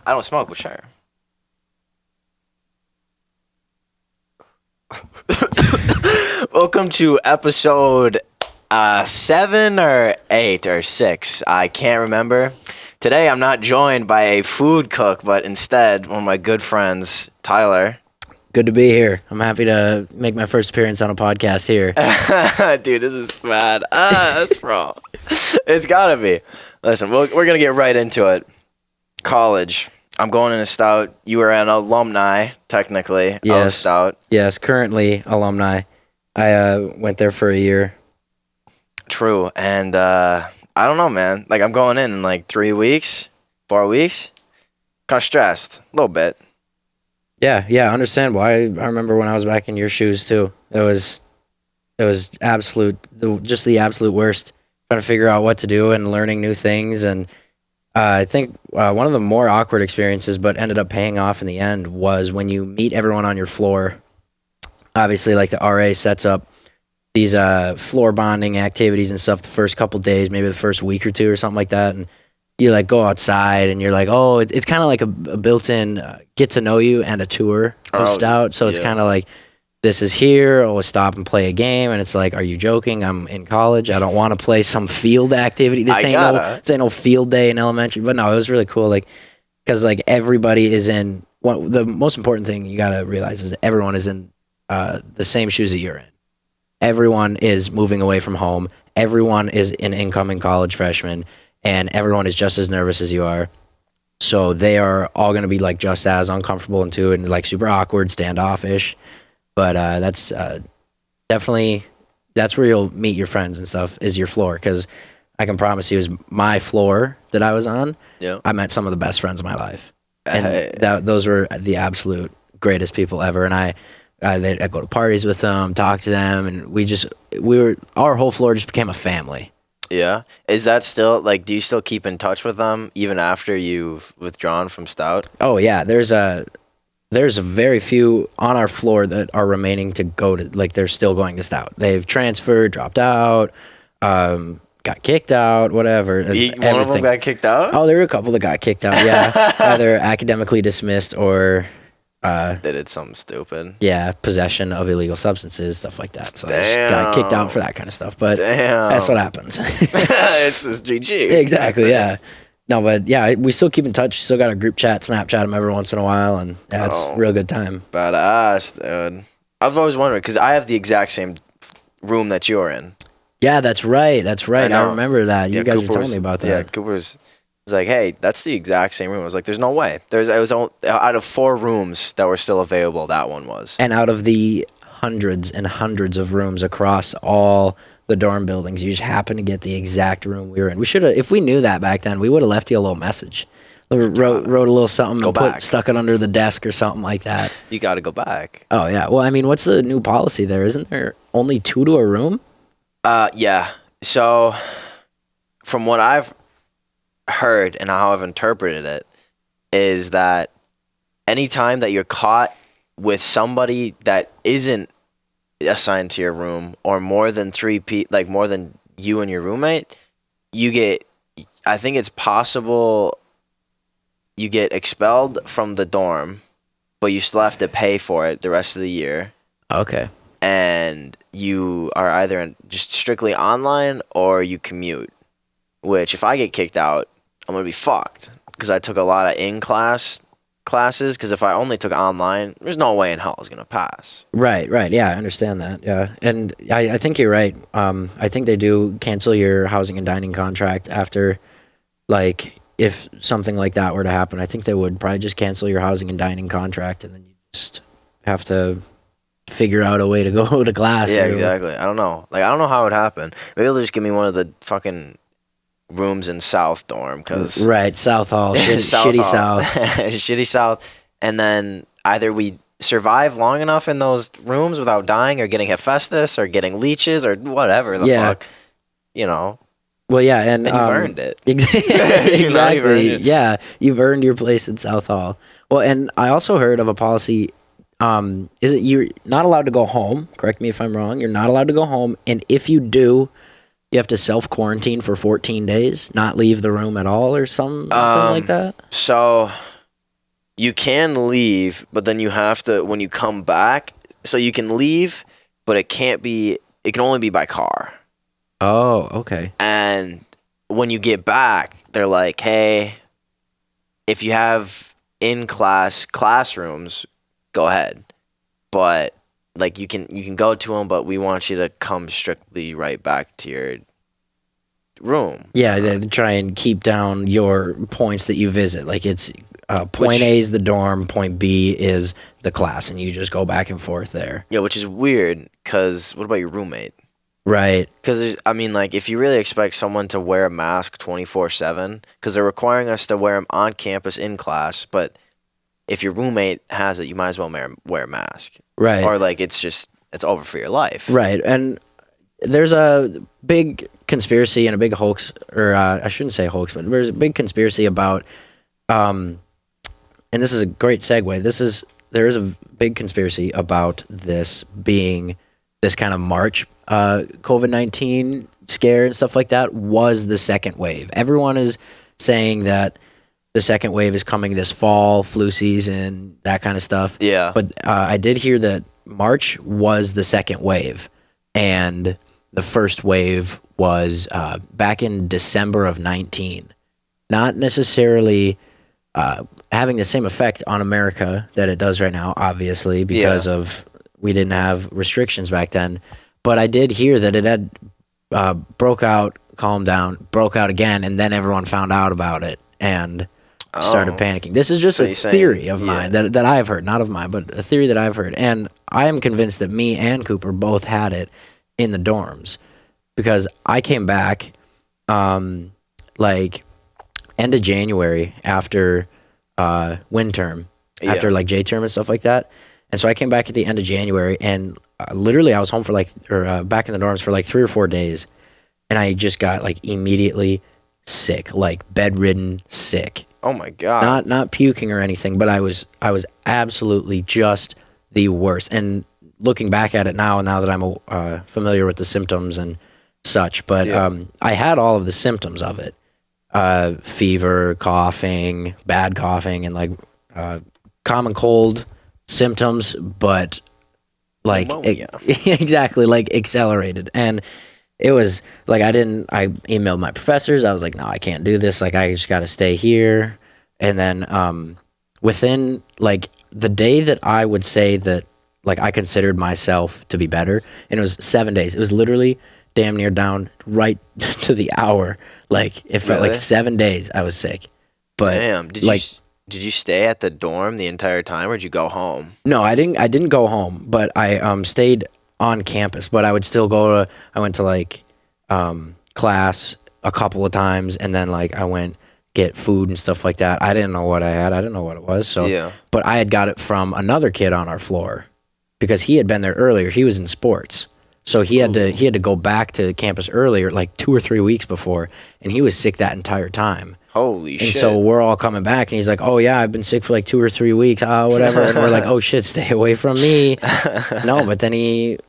I don't smoke, but sure. Welcome to episode 7 or 8 or 6. I can't remember. Today I'm not joined by a food cook, but instead one of my good friends, Tyler. Good to be here. I'm happy to make my first appearance on a podcast here. Dude, this is bad. That's wrong. It's gotta be. Listen, we're gonna get right into it. College. I'm going into Stout. You were an alumni, technically, of Stout. Yes, currently alumni. I went there for a year. True, and I don't know, man. Like, I'm going in like 3 weeks, 4 weeks. Kind of stressed, a little bit. Yeah, understandable. I remember when I was back in your shoes too. It was just the absolute worst. Trying to figure out what to do and learning new things, and I think one of the more awkward experiences, but ended up paying off in the end, was when you meet everyone on your floor. Obviously, like the RA sets up these floor bonding activities and stuff the first couple days, maybe the first week or two or something like that, and you like go outside and you're like, oh, it's kind of like a built-in get to know you and a tour of Stout. So it's kind of like, this is here, or we'll stop and play a game, and it's like, are you joking? I'm in college. I don't want to play some field activity. This ain't no field day in elementary. But no, it was really cool, like, because like everybody is in. The most important thing you gotta realize is that everyone is in the same shoes that you're in. Everyone is moving away from home. Everyone is an incoming college freshman, and everyone is just as nervous as you are. So they are all gonna be like just as uncomfortable and like super awkward, standoffish. But that's definitely, that's where you'll meet your friends and stuff, is your floor. Because I can promise you, is my floor that I was on, I met some of the best friends of my life. And those were the absolute greatest people ever. And I go to parties with them, talk to them, and our whole floor just became a family. Yeah. Is that still, like, do you still keep in touch with them even after you've withdrawn from Stout? Oh, yeah. There's a very few on our floor that are remaining to go to, like, they're still going to Stout. They've transferred, dropped out, got kicked out, whatever. One of them got kicked out? Oh, there were a couple that got kicked out, yeah. Either academically dismissed or... they did something stupid. Yeah, possession of illegal substances, stuff like that. So they just got kicked out for that kind of stuff. But that's what happens. It's just GG. Exactly, yeah. No, but yeah, we still keep in touch. Still got a group chat, Snapchat them every once in a while, and yeah, it's a real good time. Badass, dude. I've always wondered, because I have the exact same room that you're in. Yeah, that's right. I remember that. You guys were telling me about that. Yeah, Cooper's was like, hey, that's the exact same room. I was like, there's no way. It was out of 4 rooms that were still available, that one was. And out of the hundreds and hundreds of rooms across all the dorm buildings, you just happen to get the exact room we were in. We should have, if we knew that back then, we would have left you a little message. Wrote a little something and stuck it under the desk or something like that. You got to go back. Oh, yeah. Well, I mean, what's the new policy there? Isn't there only 2 to a room? Yeah. So, from what I've heard and how I've interpreted it, is that anytime that you're caught with somebody that isn't assigned to your room, or more than 3 people, like more than you and your roommate, I think it's possible you get expelled from the dorm, but you still have to pay for it the rest of the year. Okay. And you are either just strictly online or you commute, which if I get kicked out, I'm going to be fucked, because I took a lot of in-class classes, because if I only took online, there's no way in hell I was going to pass. Right. Yeah, I understand that. Yeah. And I think you're right. I think they do cancel your housing and dining contract after, like, if something like that were to happen. I think they would probably just cancel your housing and dining contract, and then you just have to figure out a way to go to class. Yeah, exactly. I don't know. Like, I don't know how it would happen. Maybe they'll just give me one of the fucking rooms in South dorm, because South Hall, shitty South. Shitty South. And then either we survive long enough in those rooms without dying, or getting hephaestus, or getting leeches, or whatever the fuck, you know. Well, yeah, and you've earned it. Exactly. Yeah, you've earned your place in South Hall. Well, and I also heard of a policy. Is it you're not allowed to go home? Correct me if I'm wrong. You're not allowed to go home, and if you do, you have to self-quarantine for 14 days, not leave the room at all, or something like that? So you can leave, but then you have to when you come back. So you can leave, but it can't be. It can only be by car. Oh, okay. And when you get back, they're like, "Hey, if you have in-class classrooms, go ahead. But like you can go to them, but we want you to come strictly right back to your room." Yeah, they try and keep down your points that you visit. Like it's point Which- A is the dorm, point B is the class, and you just go back and forth there. Yeah, which is weird. Cause what about your roommate? Right. Because I mean, like, if you really expect someone to wear a mask 24/7, because they're requiring us to wear them on campus in class, but if your roommate has it, you might as well wear a mask. Right. Or like it's over for your life. Right. And there's a big conspiracy and a big hoax, or I shouldn't say hoax, but there's a big conspiracy about, and this is a great segue. There is a big conspiracy about this being this kind of March COVID-19 scare and stuff like that was the second wave. Everyone is saying that the second wave is coming this fall, flu season, that kind of stuff. Yeah. But I did hear that March was the second wave, and the first wave was back in December of 19. Not necessarily having the same effect on America that it does right now, obviously, because of we didn't have restrictions back then. But I did hear that it had broke out, calmed down, broke out again, and then everyone found out about it and started panicking. This is just So a you're saying- theory of mine that I've heard, not of mine, but a theory that I've heard. And I am convinced that me and Cooper both had it in the dorms because I came back like end of January after wind term, after like J term and stuff like that. And so I came back at the end of January, and literally I was home for back in the dorms for like 3 or 4 days, and I just got like immediately sick, like bedridden sick. Oh my god. Not puking or anything, but I was absolutely just the worst. And looking back at it now that I'm familiar with the symptoms and such, but I had all of the symptoms of it: fever, coughing, bad coughing, and like common cold symptoms, but like exactly, like accelerated. And it was like I emailed my professors. I was like, no, I can't do this. Like I just got to stay here. And then within like the day that I would say that like I considered myself to be better, and it was 7 days. It was literally damn near down right to the hour. Like it felt like 7 days I was sick. But damn, did you stay at the dorm the entire time, or did you go home? No, I didn't go home, but I stayed on campus. But I would still I went to like class a couple of times, and then like I went get food and stuff like that. I didn't know what I had. I didn't know what it was. So but I had got it from another kid on our floor because he had been there earlier. He was in sports. So he had to go back to campus earlier, like 2 or 3 weeks before, and he was sick that entire time. Holy shit. And so we're all coming back, and he's like, oh, yeah, I've been sick for like 2 or 3 weeks, whatever. And we're like, oh, shit, stay away from me. No, but then it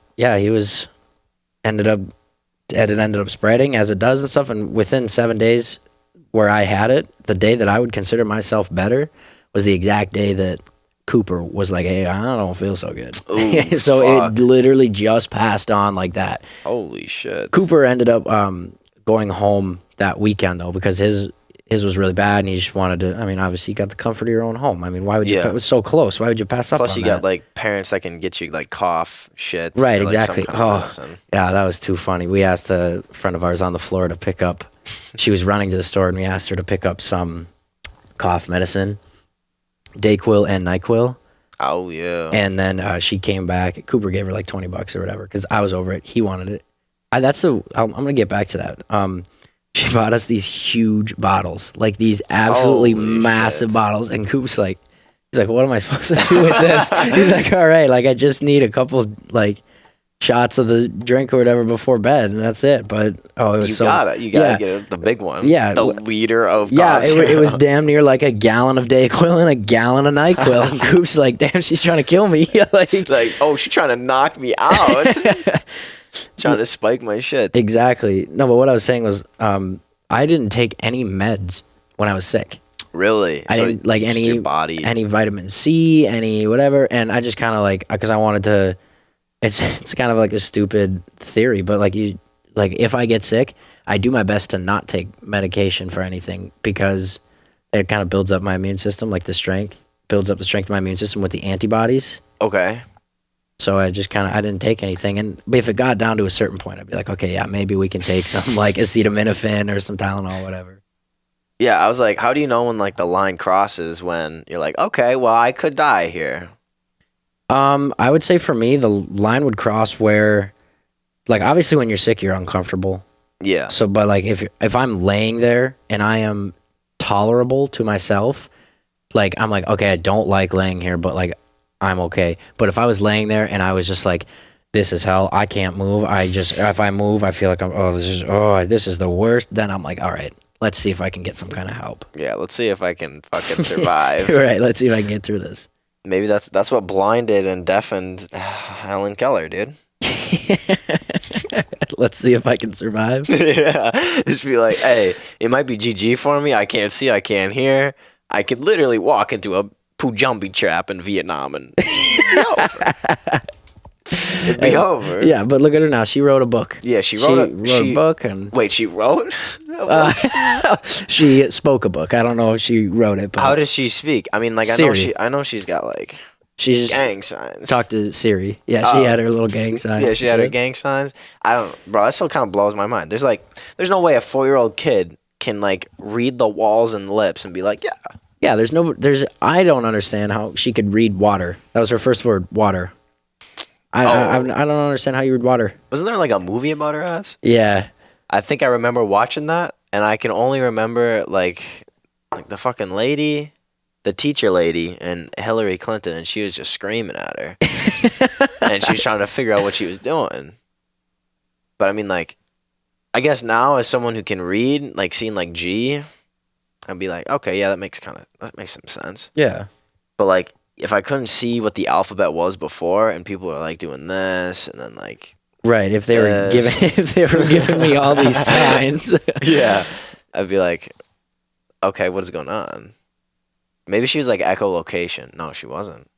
ended up spreading as it does and stuff. And within 7 days where I had it, the day that I would consider myself better was the exact day that Cooper was like, hey, I don't feel so good. Ooh, so fuck. it literally just passed on like that. Holy shit. Cooper ended up going home that weekend, though, because his was really bad, and he just wanted to. I mean, obviously, you got the comfort of your own home. I mean, why would you? It was so close. Why would you pass up? Plus, on you that? got like parents that can get you like cough shit. Right, or, like, exactly. some kind of medicine. Yeah, that was too funny. We asked a friend of ours on the floor to pick up. She was running to the store, and we asked her to pick up some cough medicine, Dayquil and Nyquil. Oh yeah. And then she came back. Cooper gave her like $20 or whatever because I was over it. He wanted it. I'm gonna get back to that. She bought us these huge bottles, like these absolutely Holy massive shit. bottles, and Coop's like, he's like, what am I supposed to do with this? He's like, all right, like I just need a couple like shots of the drink or whatever before bed, and that's it. But it was you gotta get the big one. Yeah. The liter of yeah, cough it was syrup. damn near like a gallon of Dayquil and a gallon of Nyquil. And Coop's like, damn, she's trying to kill me. like, oh, she's trying to knock me out. Trying to spike my shit. Exactly. No, but what I was saying was, I didn't take any meds when I was sick. Really? I didn't like just any your body. any vitamin C, any whatever, and I just kind of like because I wanted to. It's kind of like a stupid theory, but like if I get sick, I do my best to not take medication for anything because it kind of builds up my immune system, like the strength builds up the strength of my immune system with the antibodies. Okay. So I just I didn't take anything, and if it got down to a certain point, I'd be like, okay, yeah, maybe we can take some like acetaminophen or some Tylenol, whatever. Yeah, I was like, how do you know when like the line crosses when you're like, okay, well, I could die here? I would say for me, the line would cross where, like, obviously when you're sick, you're uncomfortable. Yeah. So, but like if I'm laying there and I am tolerable to myself, like I'm like, okay, I don't like laying here, but like I'm okay. But if I was laying there and I was just like, this is hell, I can't move. If I move, I feel like this is the worst. Then I'm like, all right, let's see if I can get some kind of help. Yeah, let's see if I can fucking survive. Right, let's see if I can get through this. Maybe that's what blinded and deafened Helen Keller, dude. Let's see if I can survive. Yeah, just be like, hey, it might be GG for me. I can't see, I can't hear. I could literally walk into a Pujambi trap in Vietnam and it'd be over. Yeah, but look at her now. She wrote a book. Yeah, she wrote a book, and wait, she wrote? she spoke a book. I don't know if she wrote it, but how does she speak? I mean, like I know she's got like she just gang signs. Talked to Siri. Yeah, she had her little gang signs. Yeah, she had her gang signs. Bro, that still kind of blows my mind. There's no way a 4-year-old kid can like read the walls and lips and be like, yeah. Yeah, I don't understand how she could read water. That was her first word, water. I don't understand how you read water. Wasn't there like a movie about her ass? Yeah. I think I remember watching that, and I can only remember like the fucking lady, the teacher lady, and Hillary Clinton, and she was just screaming at her, and she was trying to figure out what she was doing. But I mean, like, I guess now as someone who can read, like seeing like G, I'd be like, okay, yeah, that makes some sense. Yeah. But like, if I couldn't see what the alphabet was before, and people were like doing this, and then like. Right, if they were giving me all these signs. Yeah. I'd be like, okay, what is going on? Maybe she was like echolocation. No, she wasn't.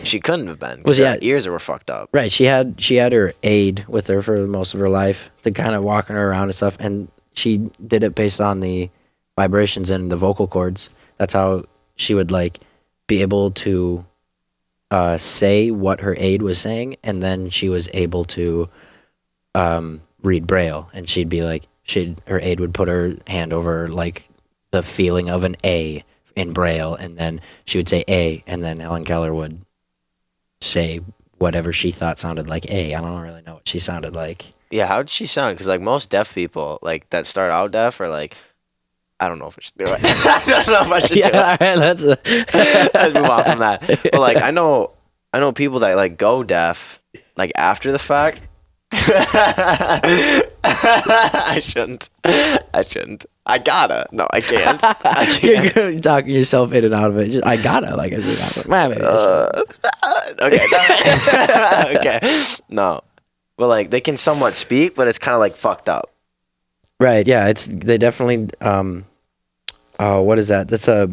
She couldn't have been. Because her ears were fucked up. Right, she had her aide with her for most of her life, to kind of walking her around and stuff, and she did it based on the vibrations in the vocal cords. That's how she would like be able to say what her aide was saying, and then she was able to read Braille, and she'd be like, her aide would put her hand over like the feeling of an A in Braille, and then she would say A, and then Helen Keller would say whatever she thought sounded like A. I don't really know what she sounded like. Yeah, how did she sound? Because like most deaf people, like that start out deaf, are like, I don't know if I should do it. I don't know if I should do it. All right, let's move on from that. But like, I know people that like go deaf, like after the fact. I shouldn't. I gotta. No, I can't. I can't. You're talking yourself in and out of it. I gotta. Like, maybe I okay. Okay. No. But like, they can somewhat speak, but it's kind of like fucked up. Right. Yeah. They definitely. What is that? That's a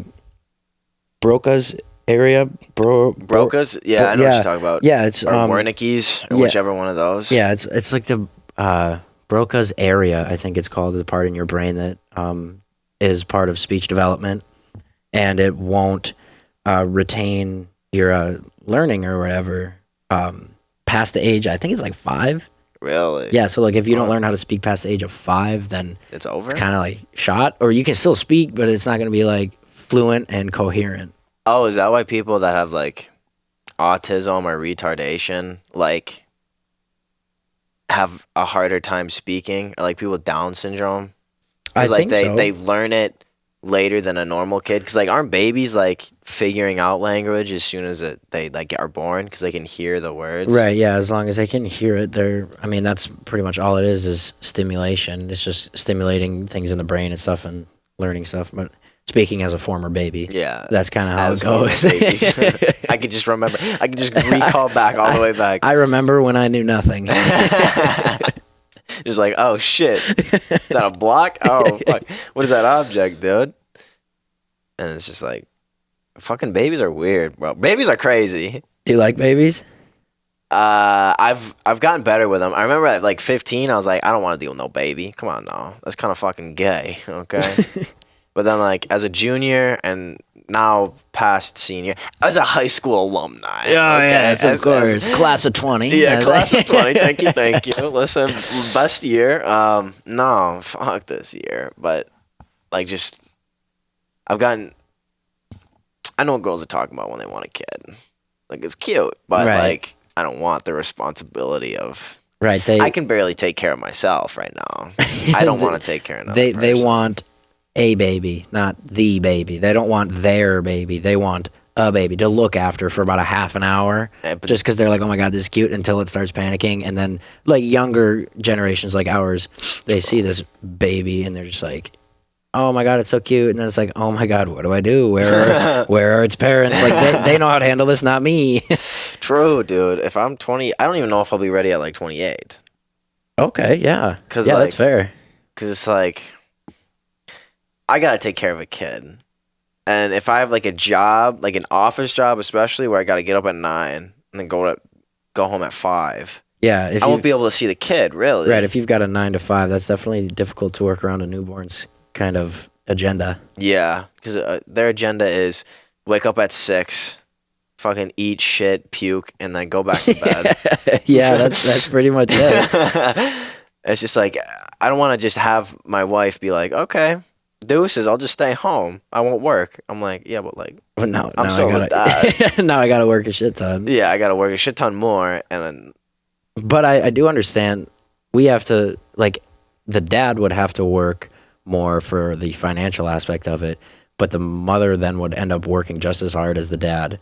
Broca's area. Broca's. Yeah, I know what you're talking about. Yeah, it's or Wernicke's, or whichever one of those. Yeah, it's like the Broca's area. I think it's called, the part in your brain that is part of speech development, and it won't retain your learning or whatever past the age. I think it's like 5. Really? Yeah, so like if you don't learn how to speak past the age of 5, then it's over. It's kind of like shot, or you can still speak, but it's not going to be like fluent and coherent. Oh, is that why people that have like autism or retardation like have a harder time speaking, or like people with Down syndrome? Because like they learn it later than a normal kid. Because like, aren't babies like figuring out language as soon as they like are born, because they can hear the words? Right. Yeah. As long as they can hear it, I mean, that's pretty much all it is stimulation. It's just stimulating things in the brain and stuff, and learning stuff. But speaking as a former baby, yeah, that's kind of how it goes. I could just remember. I could just recall back all the way back. I remember when I knew nothing. Just like, oh shit, is that a block? Oh fuck, what is that object, dude? and it's just like, fucking babies are weird, bro. Babies are crazy. Do you like babies? I've gotten better with them. I remember at like 15, I was like, I don't want to deal with no baby. Come on, no, that's kind of fucking gay. Okay, but then like as a junior and now past senior, as a high school alumni. Oh, okay? yes, of course. Class of 20. Yeah, class of 20. Thank you. Listen, best year. No, fuck this year. But like, just I've gotten. I know what girls are talking about when they want a kid. Like, it's cute, but Right. like, I don't want the responsibility of. Right. I can barely take care of myself right now. I don't want to take care of another They person. want a baby, not the baby. They don't want their baby. They want a baby to look after for about a half an hour, Yeah, but- just because they're like, oh my god, this is cute, until it starts panicking, and then like younger generations like ours, they see this baby and they're just like, oh my god, it's so cute, and then it's like, oh my god, what do I do? Where are its parents? Like they know how to handle this, not me. True, dude. If I'm 20, I don't even know if I'll be ready at like 28. Okay, yeah, 'Cause, yeah, like, that's fair. Because it's like, I gotta take care of a kid, and if I have like a job, like an office job, especially where I gotta get up at 9 and then go home at 5, Yeah, if I you won't be able to see the kid really. right, if you've got a 9 to 5, that's definitely difficult to work around a newborn's kind of agenda. Yeah, because their agenda is wake up at 6, fucking eat shit, puke, and then go back to bed. Yeah, that's pretty much it. It's just like, I don't want to just have my wife be like, okay, deuces, I'll just stay home. I won't work. I'm like, yeah, but like, But now I'm I still with gotta now I gotta work a shit ton. yeah, I got to work a shit ton more. And then, But I do understand we have to, like, the dad would have to work more for the financial aspect of it, but the mother then would end up working just as hard as the dad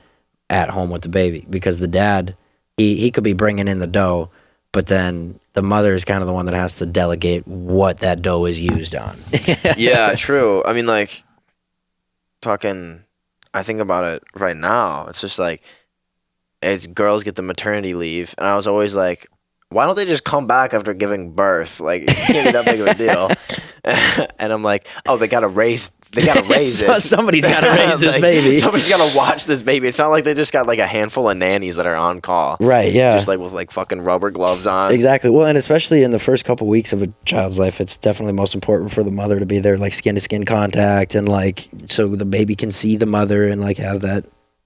at home with the baby, because the dad, he could be bringing in the dough, but then the mother is kind of the one that has to delegate what that dough is used on. yeah, true. I mean, like, I think about it right now. It's just like, it's girls get the maternity leave. And I was always like, why don't they just come back after giving birth? Like, it can't be that big of a deal. And I'm like, oh, they gotta raise So it. somebody's got to raise this Like, baby. Somebody's gotta watch this baby. It's not like they just got like a handful of nannies that are on call. Right, yeah. Just like with like fucking rubber gloves on. Exactly. Well, and especially in the first couple weeks of a child's life, it's definitely most important for the mother to be there, like skin to skin contact, and like so the baby can see the mother and like have that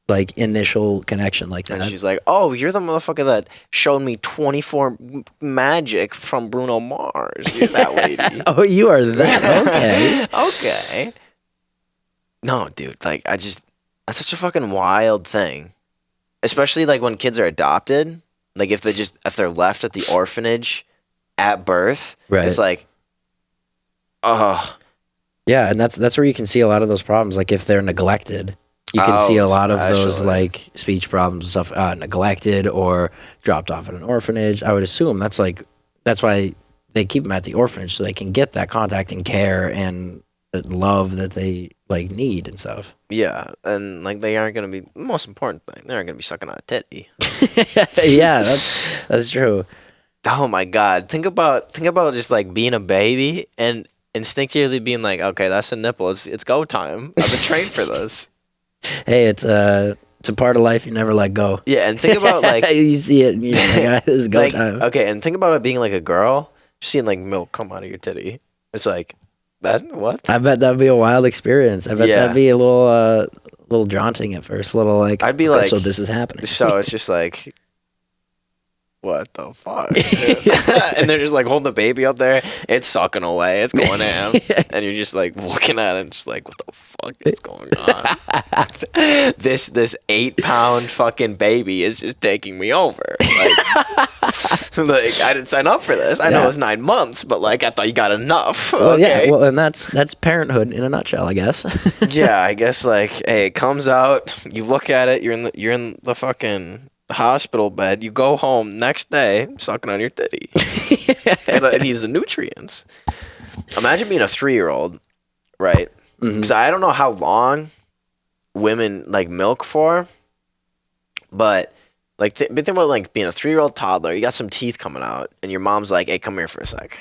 like initial connection like And that. she's like, oh, you're the motherfucker that showed me 24 magic from Bruno Mars. You're that lady. Oh, you are that? Okay. Okay. No, dude, like, that's such a fucking wild thing. Especially like when kids are adopted. Like if they're left at the orphanage at birth. Right. It's like, oh. Yeah, and that's where you can see a lot of those problems. Like if they're neglected, you can see a lot of those especially. like speech problems and stuff, neglected or dropped off at an orphanage. I would assume that's why they keep them at the orphanage, so they can get that contact and care and love that they like need and stuff. Yeah, and like they aren't gonna be the most important thing. They aren't gonna be sucking on a titty. Yeah, that's true. Oh my god! Think about just like being a baby and instinctively being like, okay, that's a nipple. It's go time. I've been trained for this. Hey, it's a part of life you never let go. Yeah, and think about like you see it and you're like, "Ah, this is go like time." okay, and think about it being like a girl, just seeing like milk come out of your titty. It's like that. What? I bet that'd be a wild experience. I bet Yeah. that'd be a little daunting at first. A little like, I'd be okay, like- so this is happening. So it's just like, what the fuck? dude? And they're just like holding the baby up there. It's sucking away. It's going ham. And you're just like looking at it and just like, what the fuck is going on? this 8-pound fucking baby is just taking me over. Like I didn't sign up for this. I know Yeah. it was 9 months, but like I thought you got enough. Well, Okay. yeah, well, and that's parenthood in a nutshell, I guess. Yeah, I guess like, hey, it comes out, you look at it, you're in the fucking hospital bed, you go home next day, sucking on your titty. It needs the nutrients. Imagine being a 3-year-old, right? Because I don't know how long women like milk for, but like think about like being a 3-year-old toddler, you got some teeth coming out, and your mom's like, hey, come here for a sec.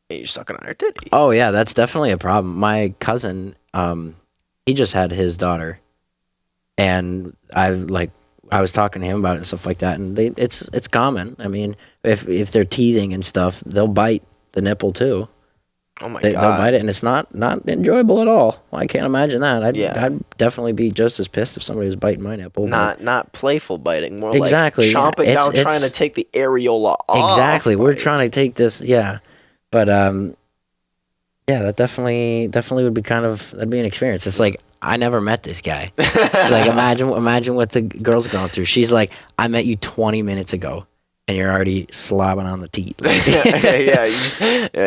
And you're sucking on her titty. Oh yeah, that's definitely a problem. My cousin, he just had his daughter, and I was talking to him about it and stuff like that, and it's common. I mean, if they're teething and stuff, they'll bite the nipple too. Oh my They'll god. bite it, and it's not enjoyable at all. I can't imagine that. Yeah. I'd definitely be just as pissed if somebody was biting my nipple. Not playful biting, more Exactly, like yeah. chomping down, It's- trying to take the areola off. Exactly. We're Like, trying to take this, yeah. But yeah, that definitely would be that'd be an experience. It's like I never met this guy. Like imagine what the girl's going through. She's like, I met you 20 minutes ago, and you're already slobbing on the teat.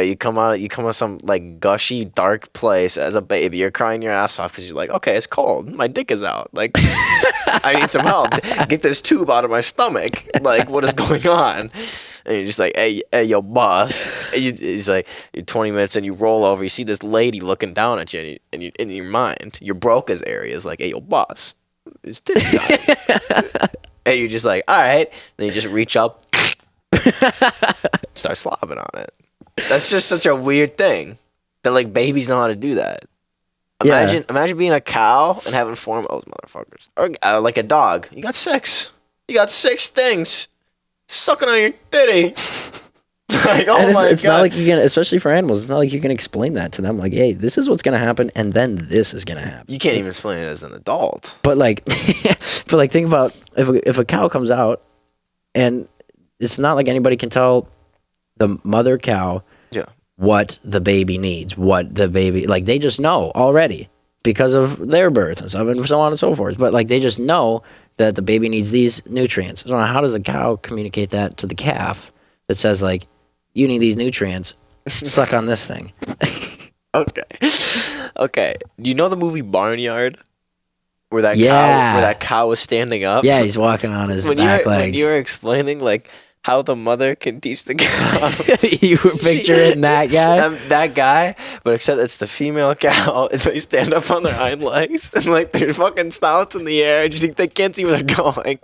you come out some like gushy dark place as a baby. You're crying your ass off because you're like, okay, it's cold. My dick is out. Like, I need some help. Get this tube out of my stomach. Like, what is going on? And you're just like, hey, yo, boss. He's like, you're 20 minutes and you roll over. You see this lady looking down at you, and you, in your mind, your broca's area is like, hey, yo, boss. It's titty time. And you're just like, all right. Then you just reach up, start slobbing on it. That's just such a weird thing that like babies know how to do that. Imagine being a cow and having 4 of those motherfuckers, or like a dog. You got 6. You got 6 things sucking on your titty. Like, oh my It's god! not like you can, especially for animals. It's not like you can explain that to them. Like, hey, this is what's gonna happen, and then this is gonna happen. You can't even explain it as an adult. But like, think about if a cow comes out, and it's not like anybody can tell the mother cow Yeah. what the baby needs, what the baby like. They just know already because of their birth and stuff, and so on and so forth. But like, they just know that the baby needs these nutrients. So how does the cow communicate that to the calf that says like, you need these nutrients? Suck on this thing. Okay. Do you know the movie Barnyard? Where that cow was standing up? Yeah, he's walking on his back when legs. you were explaining like how the mother can teach the cow. You were picturing that guy? That guy, but except it's the female cow. Is they stand up on their hind legs and like their fucking snouts in the air, and you think they can't see where they're going.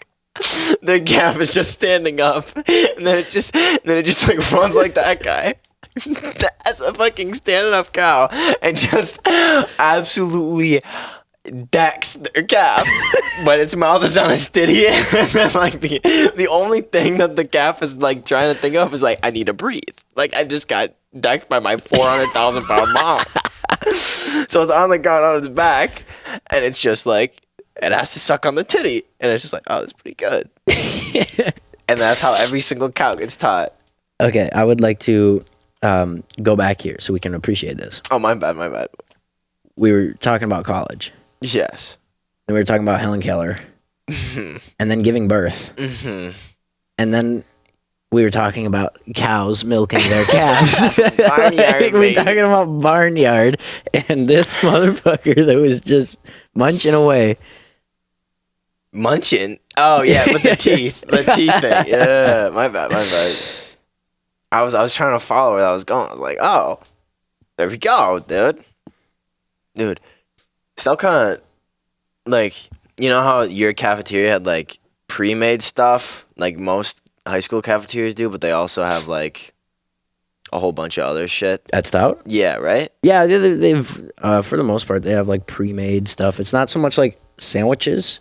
Their calf is just standing up, and then it just like runs like that guy. That's a fucking standing up cow, and just absolutely decks their calf, but its mouth is on its titty, and then like the only thing that the calf is like trying to think of is like, I need to breathe. Like, I just got decked by my 400,000 pound mom. So it's on the ground on its back, and it's just like, it has to suck on the titty, and it's just like, oh, that's pretty good. And that's how every single cow gets taught. Okay, I would like to go back here so we can appreciate this. Oh, my bad. We were talking about college. Yes. Then we were talking about Helen Keller. And then giving birth. And then we were talking about cows milking their calves. Barnyard, We were baby. talking about barnyard, and this motherfucker that was just munching away. Munching? Oh, yeah, with the teeth. The teeth thing. Yeah, my bad. I was trying to follow where that was going. I was like, oh, there we go, dude. Still kind of, like, you know how your cafeteria had, like, pre-made stuff? Like, most high school cafeterias do, but they also have, like, a whole bunch of other shit. At Stout? Yeah, right? Yeah, they've for the most part, they have, like, pre-made stuff. It's not so much, like, sandwiches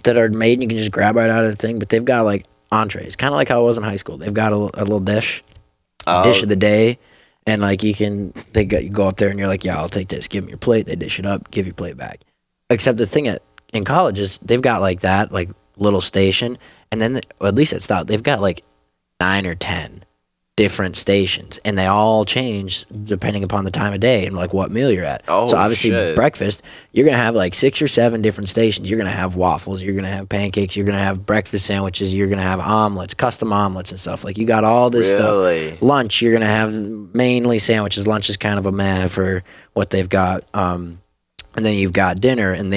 that are made and you can just grab right out of the thing, but they've got, like, entrees. Kind of like how it was in high school. They've got a little dish. Dish of the day, and like you go up there and you're like, yeah, I'll take this, give them your plate, they dish it up, give your plate back. Except the thing in college is they've got like that like little station, and then at least at Stout they've got like 9 or 10 different stations, and they all change depending upon the time of day and like what meal you're at. Oh, so obviously shit. breakfast, you're gonna have like 6 or 7 different stations. You're gonna have waffles, you're gonna have pancakes, you're gonna have breakfast sandwiches, you're gonna have omelets, custom omelets and stuff. Like you got all this Really? stuff. Lunch, you're gonna have mainly sandwiches. Lunch is kind of a meh for what they've got. And then you've got dinner, and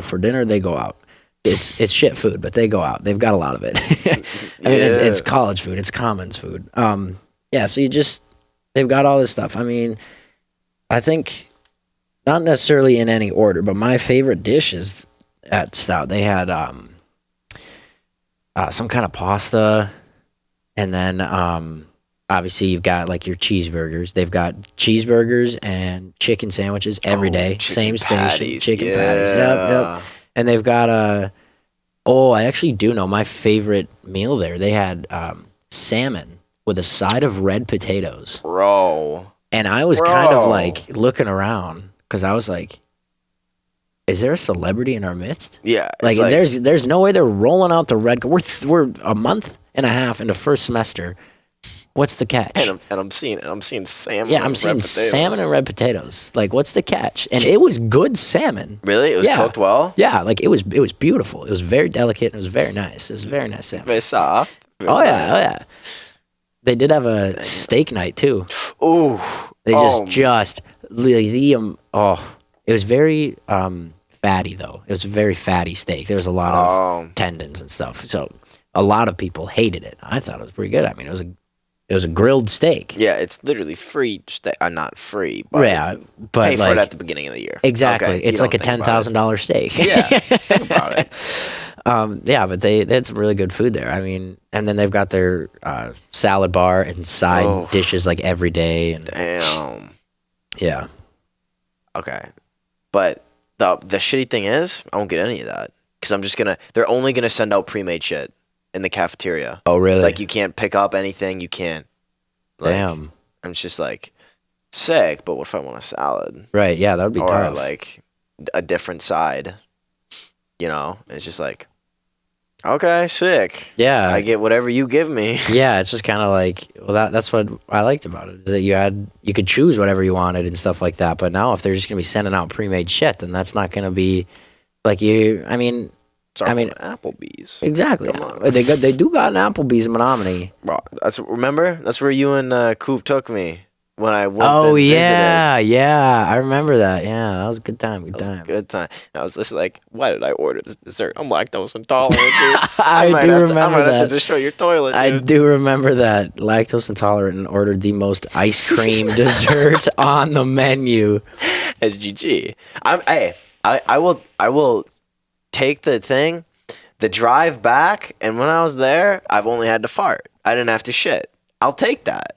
for dinner they go out. It's shit food, but they go out. They've got a lot of it. I mean, it's college food. It's commons food. Yeah, so they've got all this stuff. I mean, I think not necessarily in any order, but my favorite dishes at Stout, they had some kind of pasta, and then obviously you've got like your cheeseburgers. They've got cheeseburgers and chicken sandwiches every day. Same station, chicken patties. Yep, yep. And they've got I actually do know my favorite meal there. They had salmon with a side of red potatoes. Bro. And I was kind of like looking around because I was like, is there a celebrity in our midst? Yeah. Like, there's no way they're rolling out the red. We're a month and a half into first semester. What's the catch? And I'm seeing salmon. Yeah, I'm seeing salmon and red potatoes. Like, what's the catch? And it was good salmon. Really? It was cooked well? Yeah, like it was beautiful. It was very delicate. It was very nice. It was very nice salmon. Very soft. Very nice. Yeah. Yeah. They did have a steak night too. Ooh. They it was very fatty though. It was a very fatty steak. There was a lot of tendons and stuff. So a lot of people hated it. I thought it was pretty good. I mean, it was a grilled steak. Yeah, it's literally free steak. Not free, but but pay for it at the beginning of the year. Exactly. Okay, it's like a $10,000 steak. Yeah, think about it. But they had some really good food there. I mean, and then they've got their salad bar and side dishes like every day. And damn. Yeah. Okay, but the shitty thing is, I won't get any of that because they're only gonna send out pre-made shit in the cafeteria. Oh, really? Like, you can't pick up anything. You can't. Like, damn. I'm just like, sick, but what if I want a salad? Right, yeah, that would be tough. Or, like, a different side. You know? It's just like, okay, sick. Yeah. I get whatever you give me. Yeah, it's just kind of like, well, that's what I liked about it, is that you could choose whatever you wanted and stuff like that. But now if they're just going to be sending out pre-made shit, then that's not going to be, like, Applebee's. Exactly. They do got an Applebee's in Menominee. Bro, that's where you and Coop took me when I went. Oh yeah, I remember that. Yeah, that was a good time. Good time. I was just like, why did I order this dessert? I'm lactose intolerant, dude. I might have to destroy your toilet, dude. I do remember that. Lactose intolerant and ordered the most ice cream dessert on the menu. SGG. I will take the drive back, and when I was there, I've only had to fart. I didn't have to shit. I'll take that.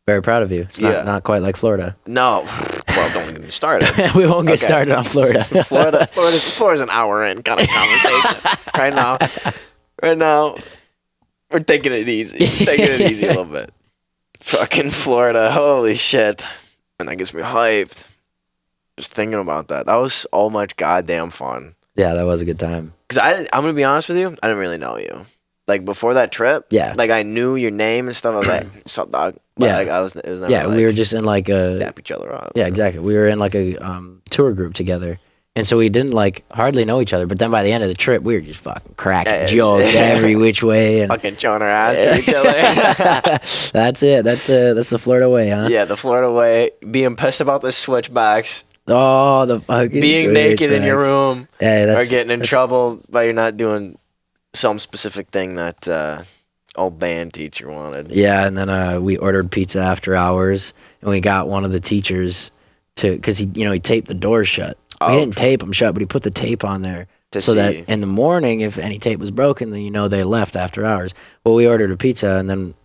Very proud of you. It's not quite like Florida. No. Well, don't even start it. We won't get started on Florida. Florida's an hour in kind of conversation. Right now, we're taking it easy. A little bit. Fucking Florida. Holy shit. And that gets me hyped. Just thinking about that. That was so much goddamn fun. Yeah, that was a good time. Because I'm going to be honest with you, I didn't really know you. Like, before that trip, like, I knew your name and stuff. I was like, what's up, dog? But, like, it was never like, we were just in like a... dap each other up. Yeah, exactly. We were in like a tour group together. And so we didn't like hardly know each other. But then by the end of the trip, we were just fucking cracking jokes every which way. And fucking showing our ass to each other. That's it. That's the Florida way, huh? Yeah, the Florida way. Being pissed about the switchbacks. Oh, the fucking being naked in your room. Yeah, or getting in trouble by you're not doing some specific thing that old band teacher wanted. Yeah, and then we ordered pizza after hours, and we got one of the teachers because he taped the doors shut. He didn't tape them shut, but he put the tape on there that in the morning, if any tape was broken, then they left after hours. Well, we ordered a pizza, and then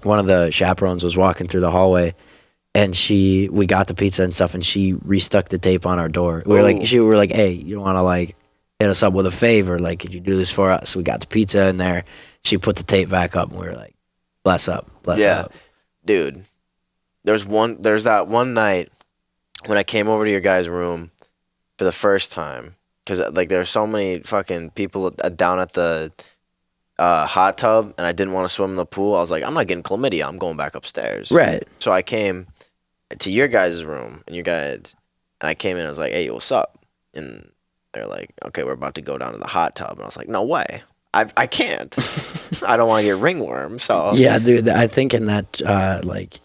one of the chaperones was walking through the hallway, and we got the pizza and stuff, and she restuck the tape on our door. We were like, hey, you don't want to like hit us up with a favor? Like, could you do this for us? We got the pizza in there. She put the tape back up, and we were like, bless up. Dude. There's that one night when I came over to your guys' room for the first time, because like there were so many fucking people down at the hot tub, and I didn't want to swim in the pool. I was like, I'm not getting chlamydia. I'm going back upstairs. Right. So I came to your guys' room, and I came in. I was like, hey, what's up? And they're like, okay, we're about to go down to the hot tub. And I was like, no way. I can't. I don't want to get ringworm. So yeah, dude. I think in that like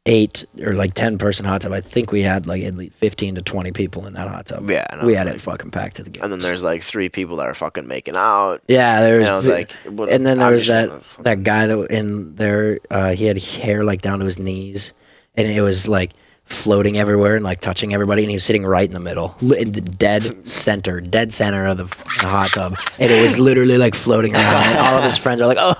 8 or like 10 person hot tub, I think we had like at least 15 to 20 people in that hot tub. Yeah, we had it fucking packed to the gills. And then there's like 3 people that are fucking making out. Yeah, there was. And I was like, and then there was that guy that in there. He had hair like down to his knees, and it was like floating everywhere and like touching everybody, and he was sitting right in the middle, in the dead center of the hot tub, and it was literally like floating around. And all of his friends are like, "Oh,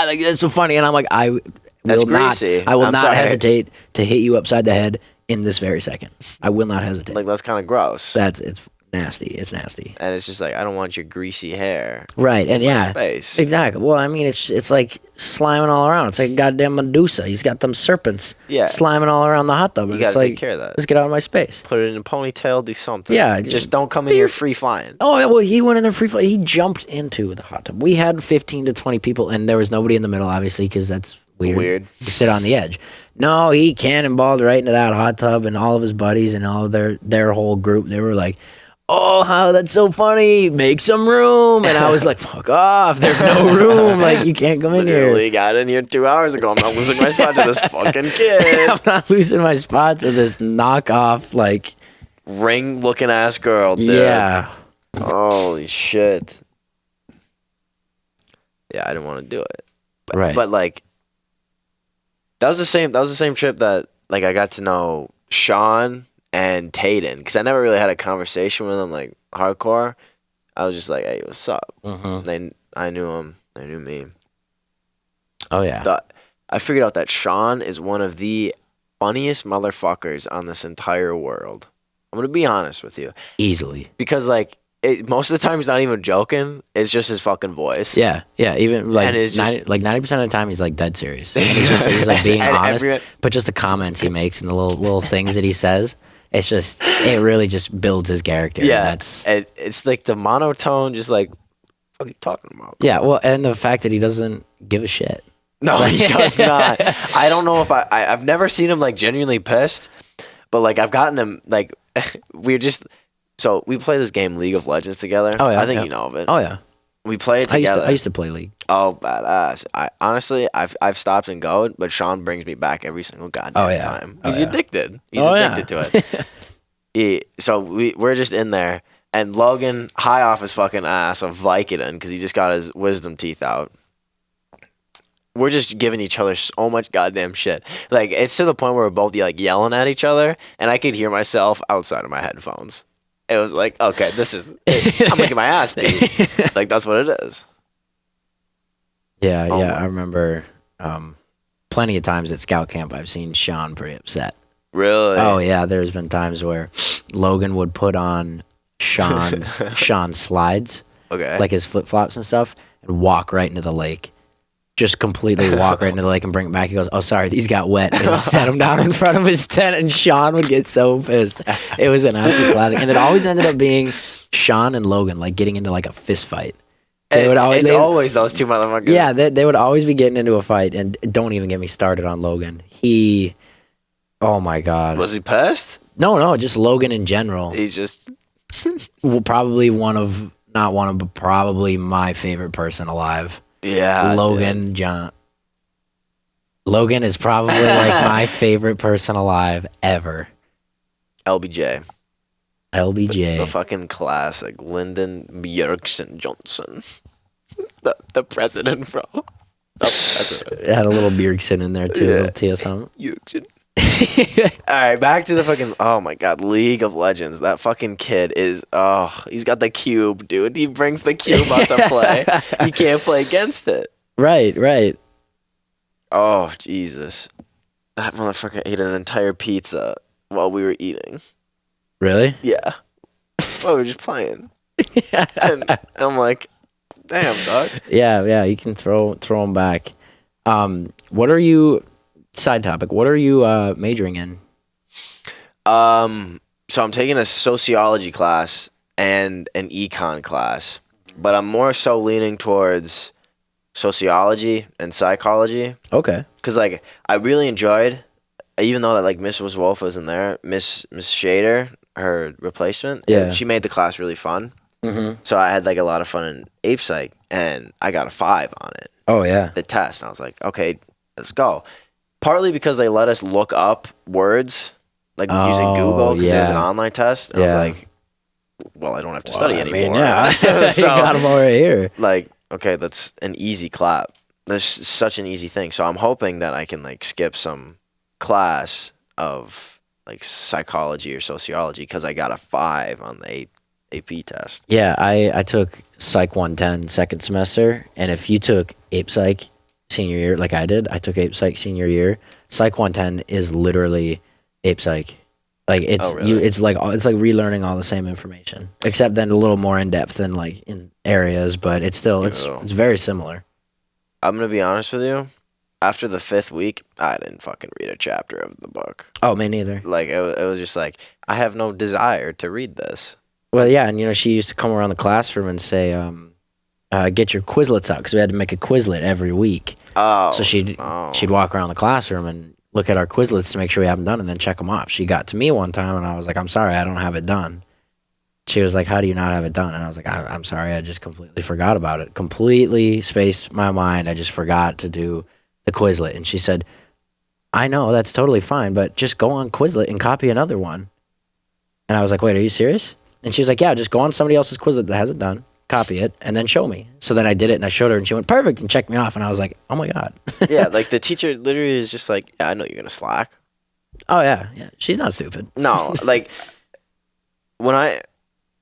like that's so funny," and I'm like, That's will not, greasy. I will I'm not sorry. hesitate to hit you upside the head in this very second. I will not hesitate. Like that's kind of gross. It's nasty. It's nasty. And it's just like I don't want your greasy hair. Right, and in my yeah, space. exactly. Well, I mean, it's like sliming all around. It's like a goddamn Medusa. He's got them serpents, Yeah. sliming all around the hot tub. You It's gotta like, take care of that. let's get out of my space. Put it in a ponytail. Do something. Yeah, Just don't come in here free flying. Oh, yeah, well, he went in there free. He jumped into the hot tub. We had 15 to 20 people, and there was nobody in the middle, obviously, because that's weird. You sit on the edge. No, he cannonballed right into that hot tub, and all of his buddies and all of their whole group. They were like, "Oh, how that's so funny! Make some room!" And I was like, "Fuck off! There's no room. Like you can't come in here." Literally got in here 2 hours ago. I'm not losing my spot to this fucking kid. I'm not losing my spot to this knockoff. Like, Ring looking ass girl, dude. yeah, Holy shit. Yeah, I didn't want to do it. right. But like that was the same trip that like I got to know Sean and Tayden, because I never really had a conversation with them like hardcore. I was just like, "Hey, what's up?" I knew him. They knew me. Oh yeah. I figured out that Sean is one of the funniest motherfuckers on this entire world. I'm gonna be honest with you, Easily. because like most of the time he's not even joking. It's just his fucking voice. Yeah, yeah. Even like And it's just- 90% of the time, he's like dead serious. And he's like being And honest. everyone- But just the comments he makes and the little things that he says, it really just builds his character. Yeah, That's and it's like the monotone, just like, what are you talking about? yeah. Well, and the fact that he doesn't give a shit. No, he does not. I don't know if I've never seen him like genuinely pissed, but like I've gotten him like so we play this game League of Legends together. Oh yeah. I think yeah. you know of it. Oh yeah. We play it I together. used to play League. Oh, badass! I've stopped and go, but Sean brings me back every single goddamn time. He's addicted. He's addicted to it. So we're just in there, and Logan high off his fucking ass of Vicodin because he just got his wisdom teeth out. We're just giving each other so much goddamn shit. Like it's to the point where we're both like yelling at each other, and I could hear myself outside of my headphones. It was like, okay, I'm gonna get my ass beat. Like that's what it is. Yeah, Oh yeah. my- I remember plenty of times at scout camp I've seen Sean pretty upset. Really? Oh yeah, there's been times where Logan would put on Sean's slides, Okay. like his flip flops and stuff, and walk right into the lake. Just completely walk right into the lake and bring it back. He goes, "Oh, sorry, these got wet." And he set them down in front of his tent, and Sean would get so pissed. It was an absolute classic, and it always ended up being Sean and Logan like getting into like a fist fight. It's always those two motherfuckers. Yeah, they would always be getting into a fight, and don't even get me started on Logan. Oh my god. Was he pissed? No, just Logan in general. He's just Well, probably not one of, but probably my favorite person alive. yeah. Logan John. Logan is probably like my favorite person alive ever. LBJ. LBJ. The fucking classic. Lyndon Bjergsen Johnson. The president, bro. The president. It had a little Bjergsen in there too. Yeah. A little TSM. Bjergsen. All right, back to the fucking. Oh my god, League of Legends. That fucking kid is. Oh, he's got the cube, dude. He brings the cube out to play. He can't play against it. Right. Oh Jesus, that motherfucker ate an entire pizza while we were eating. Really? Yeah, well, we were just playing, and I'm like, damn, dog. Yeah. You can throw them back. What are you? Side topic. What are you majoring in? So I'm taking a sociology class and an econ class, but I'm more so leaning towards sociology and psychology Okay. because like I really enjoyed, even though that like Miss Wolf was in there, Miss Shader, her replacement. Yeah. She made the class really fun. Mm-hmm. So I had like a lot of fun in Ape Psych, and I got a 5 on it, Oh yeah. the test. And I was like, okay, let's go. Partly because they let us look up words, like using Google, because it was an yeah. online test. And I was like, well, I don't have to study I anymore. mean, yeah. You So, got them over here. like, okay, that's an easy clap. That's such an easy thing. So I'm hoping that I can like skip some class of like psychology or sociology because I got a 5 on the AP test. Yeah, I took Psych 110 second semester, and if you took Ape Psych senior year, like I did, I took Ape Psych senior year. Psych 110 is literally Ape Psych. Like it's really? it's like relearning all the same information, except then a little more in depth in like in areas, but it's still it's very similar. I'm gonna be honest with you. After the 5th week, I didn't fucking read a chapter of the book. Oh, me neither. Like it was just like I have no desire to read this. Well, yeah, and she used to come around the classroom and say, "Get your Quizlets out," because we had to make a Quizlet every week. Oh, so she'd walk around the classroom and look at our Quizlets to make sure we have them done, and then check them off. She got to me one time, and I was like, "I'm sorry, I don't have it done." She was like, "How do you not have it done?" And I was like, "I'm sorry, I just completely forgot about it. Completely spaced my mind. I just forgot to do the Quizlet." And she said, "I know, that's totally fine, but just go on Quizlet and copy another one." And I was like, "Wait, are you serious?" And she was like, "Yeah, just go on somebody else's Quizlet that has it done, copy it, and then show me." So then I did it, and I showed her, and she went, "Perfect," and checked me off. And I was like, "Oh my God." Yeah, like the teacher literally is just like, "Yeah, I know you're gonna slack." Oh yeah. She's not stupid. No, like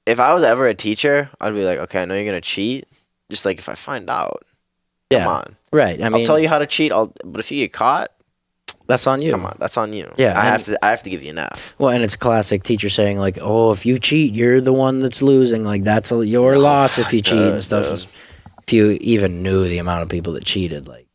if I was ever a teacher, I'd be like, "Okay, I know you're gonna cheat." Just like if I find out, come on, right? I mean, I'll tell you how to cheat. But if you get caught, that's on you. Come on, that's on you. Yeah, I have to give you an F. Well, and it's a classic teacher saying like, "Oh, if you cheat, you're the one that's losing. Like that's your loss if you cheat and stuff." If you even knew the amount of people that cheated, like,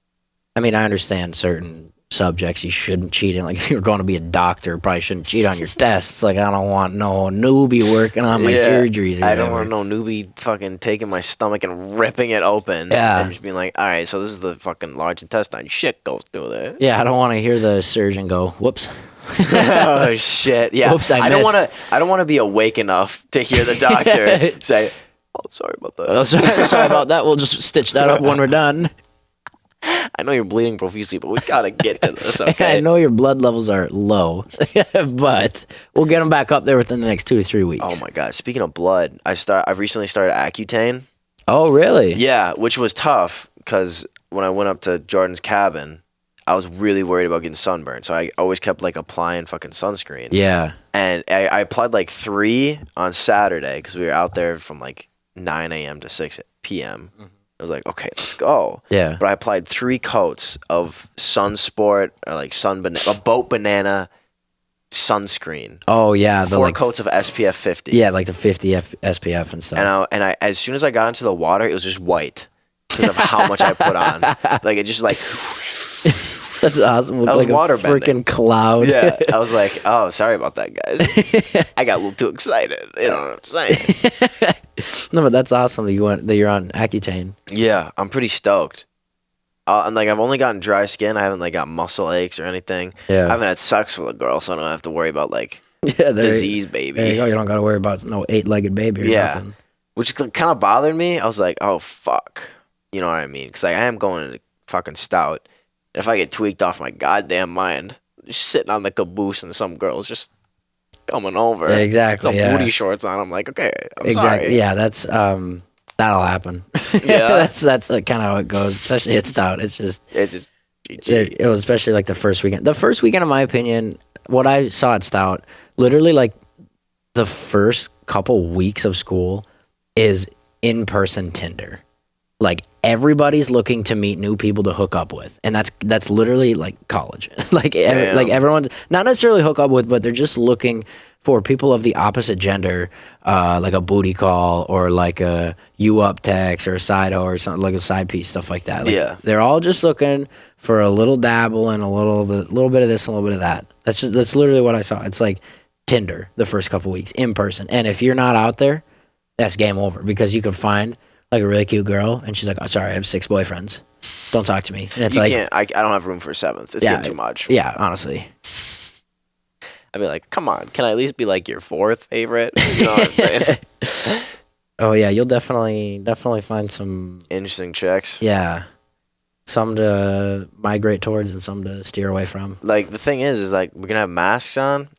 I mean, I understand certain subjects you shouldn't cheat in. Like, if you're going to be a doctor, probably shouldn't cheat on your tests. Like, I don't want no newbie working on my surgeries. I don't want no newbie fucking taking my stomach and ripping it open. Yeah. And just being like, all right, so this is the fucking large intestine. Shit goes through there. Yeah, I don't want to hear the surgeon go, "Whoops." Oh shit! Yeah, Whoops, I don't want to be awake enough to hear the doctor say, "Oh, sorry about that." Oh, sorry about that. We'll just stitch that up when we're done. I know you're bleeding profusely, but we gotta get to this, okay? I know your blood levels are low, but we'll get them back up there within the next 2 to 3 weeks. Oh my god! Speaking of blood, I've recently started Accutane. Oh really? Yeah, which was tough because when I went up to Jordan's cabin, I was really worried about getting sunburned, so I always kept like applying fucking sunscreen. Yeah. And I applied like 3 on Saturday because we were out there from like 9 a.m. to 6 p.m. I was like, okay, let's go. Yeah. But I applied 3 coats of Sunsport or like a boat banana sunscreen. Oh yeah. 4 coats of SPF 50. Yeah, like the 50 SPF and stuff. And I as soon as I got into the water, it was just white because of how much I put on. Like it just like. That's awesome. That was like water a freaking bending. cloud. Yeah. I was like, oh, sorry about that, guys. I got a little too excited. You know what I'm saying? No, but that's awesome that you're on Accutane. Yeah, I'm pretty stoked. And like I've only gotten dry skin. I haven't like got muscle aches or anything. Yeah. I haven't had sex with a girl, so I don't have to worry about like Yeah, disease, baby. There you go. You don't got to worry about no 8-legged baby or nothing. Which kind of bothered me. I was like, oh fuck, you know what I mean? Because like I am going to fucking stout. If I get tweaked off my goddamn mind, just sitting on the caboose and some girls just coming over. Yeah, exactly. Some booty shorts on. I'm like, okay, I'm exactly. sorry. Yeah, that's that'll happen. Yeah, that's like kind of how it goes. Especially at stout. It's just it was especially like the first weekend. The first weekend, in my opinion, what I saw at stout, literally like the first couple weeks of school is in-person Tinder. Like everybody's looking to meet new people to hook up with, and that's literally like college. like everyone's not necessarily hook up with, but they're just looking for people of the opposite gender, like a booty call or like a you up text or a side hoe or something, like a side piece, stuff like that. Like, they're all just looking for a little dabble and a little bit of this and a little bit of that. That's literally what I saw. It's like Tinder the first couple weeks in person, and if you're not out there, that's game over because you can find like a really cute girl, and she's like, "Oh, sorry, I have 6 boyfriends. Don't talk to me." And it's I don't have room for a 7th. It's getting too much. Yeah, honestly. I'd be like, come on, can I at least be like your 4th favorite? You know what I'm saying? Oh yeah, you'll definitely find some interesting chicks. Yeah, some to migrate towards and some to steer away from. Like the thing is like we're gonna have masks on.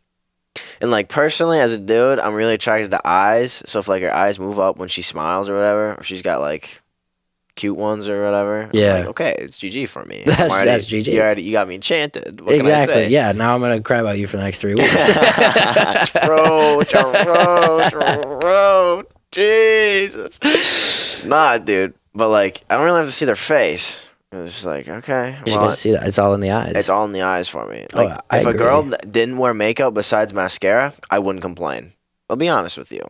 And like personally, as a dude, I'm really attracted to eyes. So if like her eyes move up when she smiles or whatever, or she's got like cute ones or whatever. Yeah. I'm like, okay, it's GG for me. That's GG. You got me enchanted. What Exactly. Can I say? Yeah. Now I'm gonna cry about you for the next 3 weeks. Jesus. Nah, dude. But like, I don't really have to see their face. It's just like, okay, You gotta see that. It's all in the eyes. it's all in the eyes for me. Oh, Like, I if a agree. girl didn't wear makeup besides mascara, I wouldn't complain. I'll be honest with you.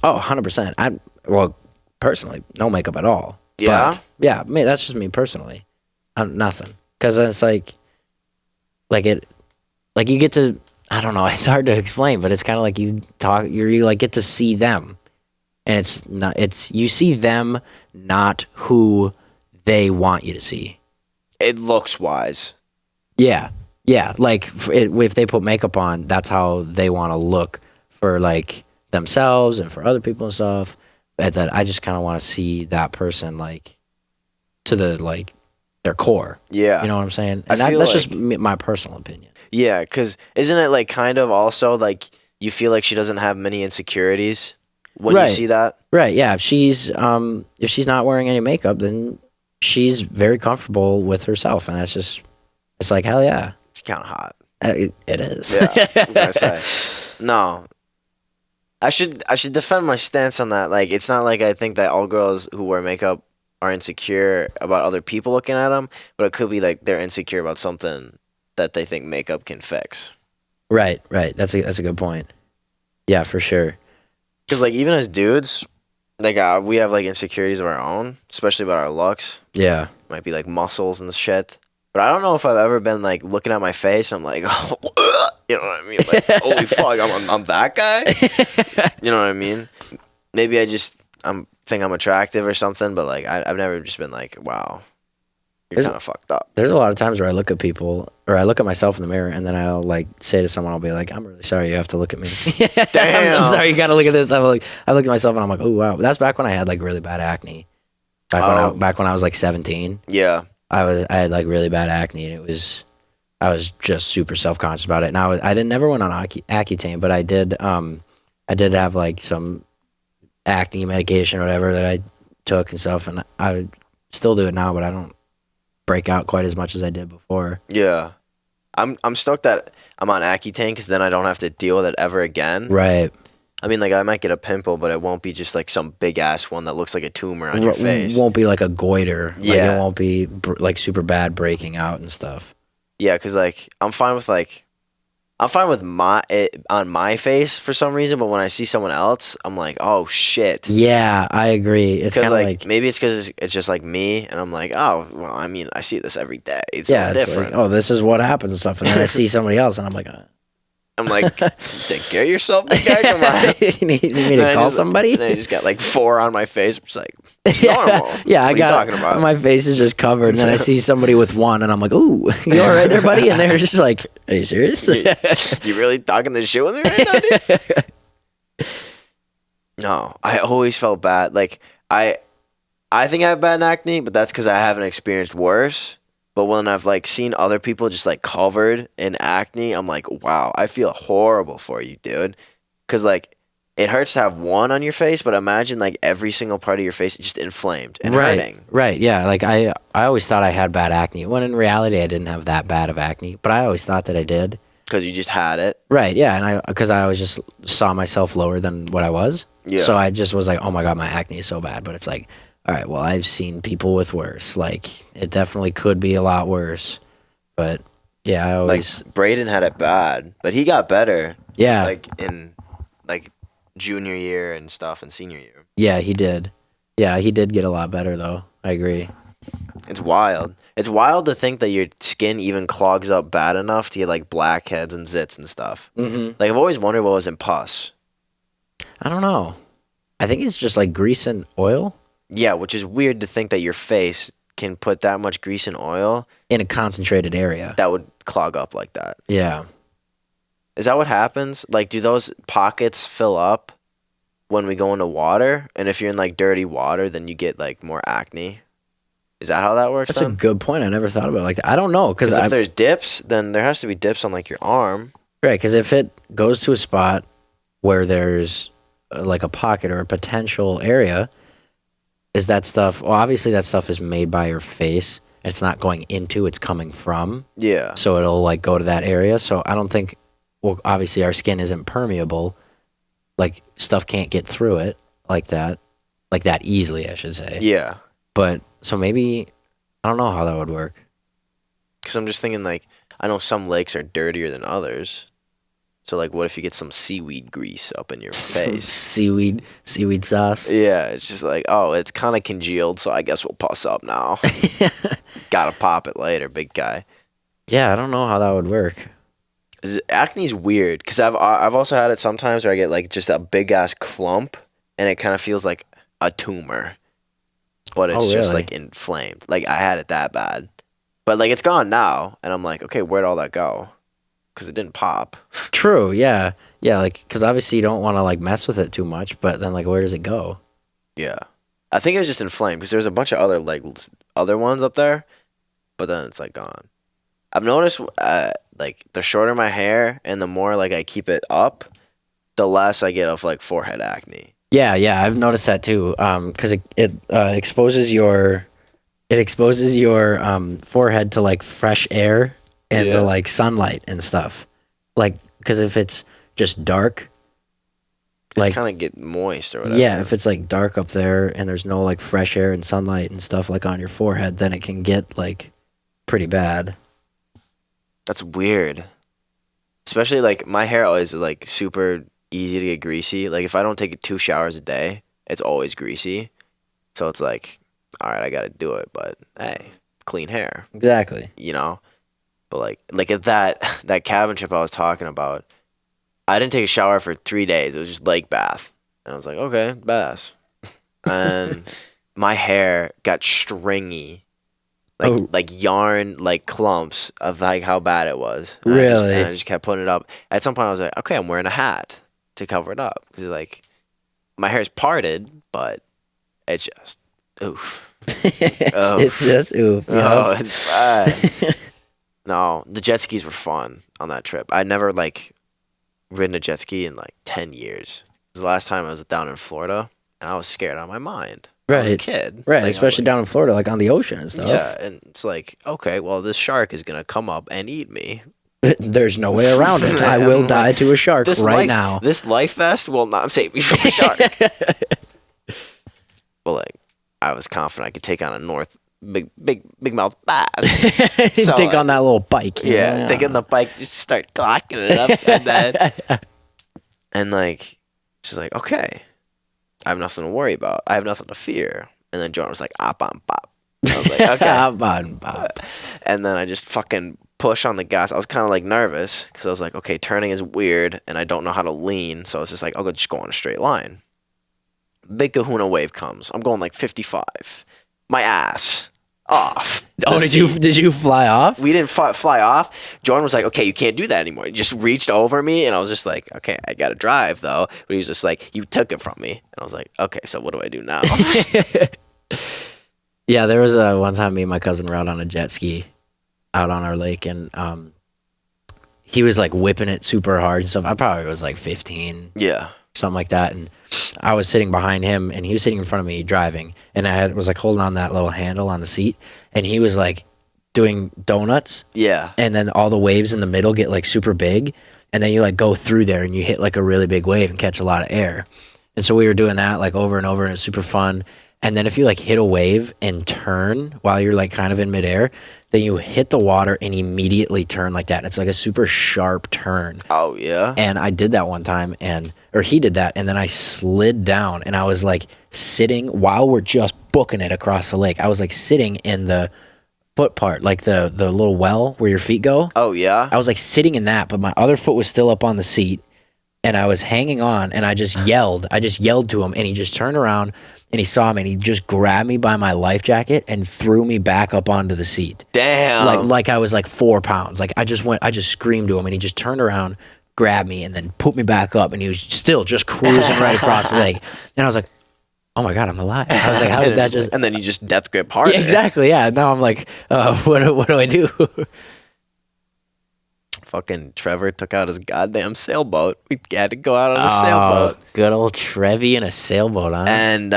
Oh, 100%. Well, personally, no makeup at all. Yeah? But, yeah. That's just me personally. Nothing. Because it's like you get to. I don't know. It's hard to explain, but it's kind of like you like get to see them, and it's not. It's you see them, not who they want you to see. It looks wise. Yeah, yeah. Like if they put makeup on, that's how they want to look for like themselves and for other people and stuff. And that I just kind of want to see that person like to the like their core. Yeah. You know what I'm saying? I And feel that's like- just my personal opinion. Yeah, because isn't it like kind of also like you feel like she doesn't have many insecurities when Right. you see that? Right? Yeah. If she's not wearing any makeup, then she's very comfortable with herself, and it's like hell yeah. It's kind of hot. It is. Yeah, I'm gonna say. No. I should defend my stance on that. Like, it's not like I think that all girls who wear makeup are insecure about other people looking at them, but it could be like they're insecure about something that they think makeup can fix. Right. That's a good point. Yeah, for sure. Because like even as dudes, like we have like insecurities of our own, especially about our looks. Yeah. Might be like muscles and shit. But I don't know if I've ever been like looking at my face. I'm like, you know what I mean? Like, holy fuck, I'm that guy. You know what I mean? Maybe I think I'm attractive or something. But like I've never just been like, wow, you're kind of fucked up. There's a lot of times where I look at people, or I look at myself in the mirror, and then I'll like say to someone, I'll be like, "I'm really sorry, you have to look at me." Damn. I'm sorry, you got to look at this. I look at myself, and I'm like, "Oh wow." But that's back when I had like really bad acne. Back when I was like 17. Yeah. I had like really bad acne, and I was just super self conscious about it. And I never went on Accutane, but I did have like some acne medication or whatever that I took and stuff, and I still do it now, but I don't break out quite as much as I did before. Yeah. I'm stoked that I'm on Accutane because then I don't have to deal with it ever again. Right. I mean, like I might get a pimple, but it won't be just like some big ass one that looks like a tumor on your face. Won't be like a goiter. Yeah. Like it won't be like super bad breaking out and stuff. Yeah, because like I'm fine with on my face for some reason, but when I see someone else, I'm like, oh shit. Yeah, I agree. It's kind Because of like maybe it's because it's just like me, and I'm like, oh well, I mean, I see this every day. It's yeah, so it's different. like, oh, this is what happens and stuff. And then I see somebody else, and I'm like, I'm like, take care of yourself, big guy. Come on. you need me to call somebody? And then I just got like 4 on my face. It's like, it's normal. Yeah, what are you talking about? My face is just covered, and then I see somebody with one, and I'm like, "Ooh, you all right there, buddy?" And they're just like, "Are you serious?" You really talking this shit with me right now, dude? No, I always felt bad. Like I think I have bad acne, but that's because I haven't experienced worse. But when I've like seen other people just like covered in acne, I'm like, wow, I feel horrible for you, dude. Because like it hurts to have one on your face, but imagine like every single part of your face just inflamed and hurting. Right, yeah. Like I always thought I had bad acne, when in reality I didn't have that bad of acne, but I always thought that I did. Because you just had it. Right, yeah, and because I always just saw myself lower than what I was. Yeah. So I just was like, oh my god, my acne is so bad. But it's like, all right, well, I've seen people with worse. Like it definitely could be a lot worse. But yeah, I always Like Braden had it bad, but he got better. Yeah. Like in like junior year and stuff and senior year. Yeah, he did. Yeah, he did get a lot better though. I agree. It's wild. It's wild to think that your skin even clogs up bad enough to get like blackheads and zits and stuff. Mm-hmm. Like I've always wondered what was in pus. I don't know. I think it's just like grease and oil Yeah, which is weird to think that your face can put that much grease and oil in a concentrated area. that would clog up like that. Yeah. Is that what happens? Like, do those pockets fill up when we go into water? And if you're in like dirty water, then you get like more acne. Is that how that works? That's then? a good point. I never thought about it like that. I don't know. Because if there's dips, then there has to be dips on like your arm. Right, because if it goes to a spot where there's like a pocket or a potential area, is that stuff. Well, obviously that stuff is made by your face. It's not going into. It's coming from. Yeah. So it'll like go to that area. So I don't think. Well, obviously our skin isn't permeable. Like stuff can't get through it like that easily, I should say. Yeah. But so maybe I don't know how that would work. Because I'm just thinking, like, I know some lakes are dirtier than others. So, like, what if you get some seaweed grease up in your Some face? seaweed sauce. Yeah, it's just like, oh, it's kind of congealed, so I guess we'll puss up now. Gotta pop it later, big guy. Yeah, I don't know how that would work. Acne's weird because I've also had it sometimes where I get like just a big ass clump and it kind of feels like a tumor, but it's just really? like inflamed. Like I had it that bad, but like it's gone now, and I'm like, okay, where'd all that go? Because it didn't pop. True. Yeah. Yeah. Like, because obviously you don't want to like mess with it too much, but then like, where does it go? Yeah, I think it was just inflamed because there's a bunch of other like other ones up there, but then it's like gone. I've noticed like the shorter my hair and the more like I keep it up, the less I get of like forehead acne. Yeah. Yeah. I've noticed that too. Because it exposes your forehead to like fresh air and to like sunlight and stuff. Like, because if it's just dark, It's like kind of get moist or whatever. yeah, if it's like dark up there and there's no like fresh air and sunlight and stuff like on your forehead, then it can get like pretty bad. That's weird. Especially like my hair is like super easy to get greasy. Like if I don't take 2 showers a day, it's always greasy. So it's like, all right, I got to do it, but hey, clean hair, Exactly. you know? But like at that cabin trip I was talking about, I didn't take a shower for 3 days. It was just lake bath. And I was like, okay, badass. And my hair got stringy. Like yarn, like clumps of like how bad it was. And Really? I just kept putting it up. At some point, I was like, okay, I'm wearing a hat to cover it up because like my hair's parted, but it's just oof. It's just oof. Oh, it's bad. No, the jet skis were fun on that trip. I'd never like ridden a jet ski in like 10 years. It was the last time I was down in Florida, and I was scared out of my mind. I was a kid. Right, Like, especially down in Florida, like on the ocean and stuff. yeah, and it's like, okay, well, this shark is gonna come up and eat me. There's no way around it. I will die to a shark now. This life vest will not save me from a shark. But like, I was confident I could take on a big mouth bass. So, Dig on that little bike. dig on the bike, just start clocking it upside down. And like, she's like, okay, I have nothing to worry about. I have nothing to fear. And then Jordan was like, op on pop. I was like, okay. Op on pop. And then I just fucking push on the gas. I was kind of like nervous because I was like, okay, turning is weird and I don't know how to lean. So I was just like, I'll just go on a straight line. Big kahuna wave comes. I'm going like 55. My ass off. Oh, did you fly off? We didn't fly off. Jordan was like, okay, you can't do that anymore. He just reached over me, and I was just like, okay, I got to drive, though. But he was just like, you took it from me. And I was like, okay, so what do I do now? Yeah, there was one time me and my cousin were out on a jet ski out on our lake, and he was like whipping it super hard and stuff. I probably was like 15. Yeah. Something like that, and I was sitting behind him and he was sitting in front of me driving, and I was like holding on that little handle on the seat, and he was like doing donuts, Yeah. and then all the waves in the middle get like super big, and then you like go through there and you hit like a really big wave and catch a lot of air. And so we were doing that like over and over, and it's super fun. And then if you like hit a wave and turn while you're like kind of in midair, then you hit the water and immediately turn like that. It's like a super sharp turn. Oh, yeah? And I did that one time, or he did that, and then I slid down, and I was like sitting while we're just booking it across the lake. I was like sitting in the foot part, like the little well where your feet go. Oh, yeah? I was like sitting in that, but my other foot was still up on the seat, and I was hanging on, and I just yelled to him, and he just turned around, and he saw me, and he just grabbed me by my life jacket and threw me back up onto the seat. Damn. Like I was like 4 pounds. Like I just screamed to him, and he just turned around, grabbed me, and then put me back up, and he was still just cruising right across the lake. And I was like, oh my God, I'm alive. I was like, how did that just... And then you just death grip harder. Yeah, exactly, yeah. Now I'm like, what do I do? fucking Trevor took out his goddamn sailboat. We had to go out on a sailboat. Good old Trevi in a sailboat, huh? And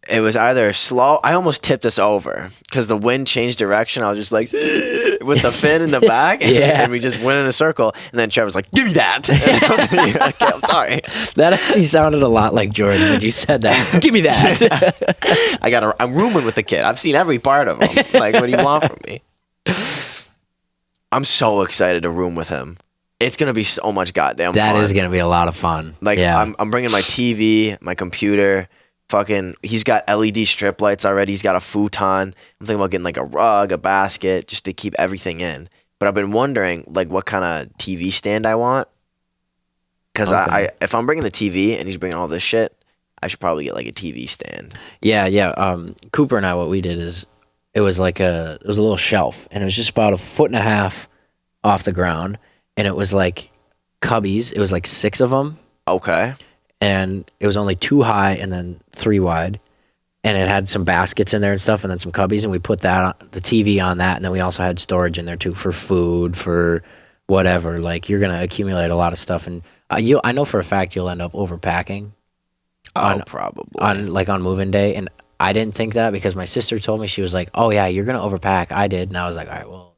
it was either slow. I almost tipped us over because the wind changed direction. I was just like, with the fin in the back. And we just went in a circle. And then Trevor's like, give me that. And I was like, okay, I'm sorry. That actually sounded a lot like Jordan when you said that. Give me that. I'm rooming with the kid. I've seen every part of him. Like, what do you want from me? I'm so excited to room with him. It's gonna be so much goddamn fun. That is gonna be a lot of fun. Like, yeah. I'm bringing my TV, my computer. Fucking, he's got LED strip lights already. He's got a futon. I'm thinking about getting like a rug, a basket, just to keep everything in. But I've been wondering like what kind of TV stand I want. Because I if I'm bringing the TV and he's bringing all this shit, I should probably get like a TV stand. Yeah. Cooper and I, what we did is it was a little shelf, and it was just about 1.5 feet off the ground, and it was like cubbies. It was like 6 of them. Okay. And it was only 2 high and then 3 wide, and it had some baskets in there and stuff, and then some cubbies, and we put the TV on that, and then we also had storage in there too for food, for whatever. Like, you're gonna accumulate a lot of stuff, and I know for a fact you'll end up overpacking. Probably on moving day. And I didn't think that because my sister told me, she was like, oh yeah, you're gonna overpack. I did, and I was like, all right, well,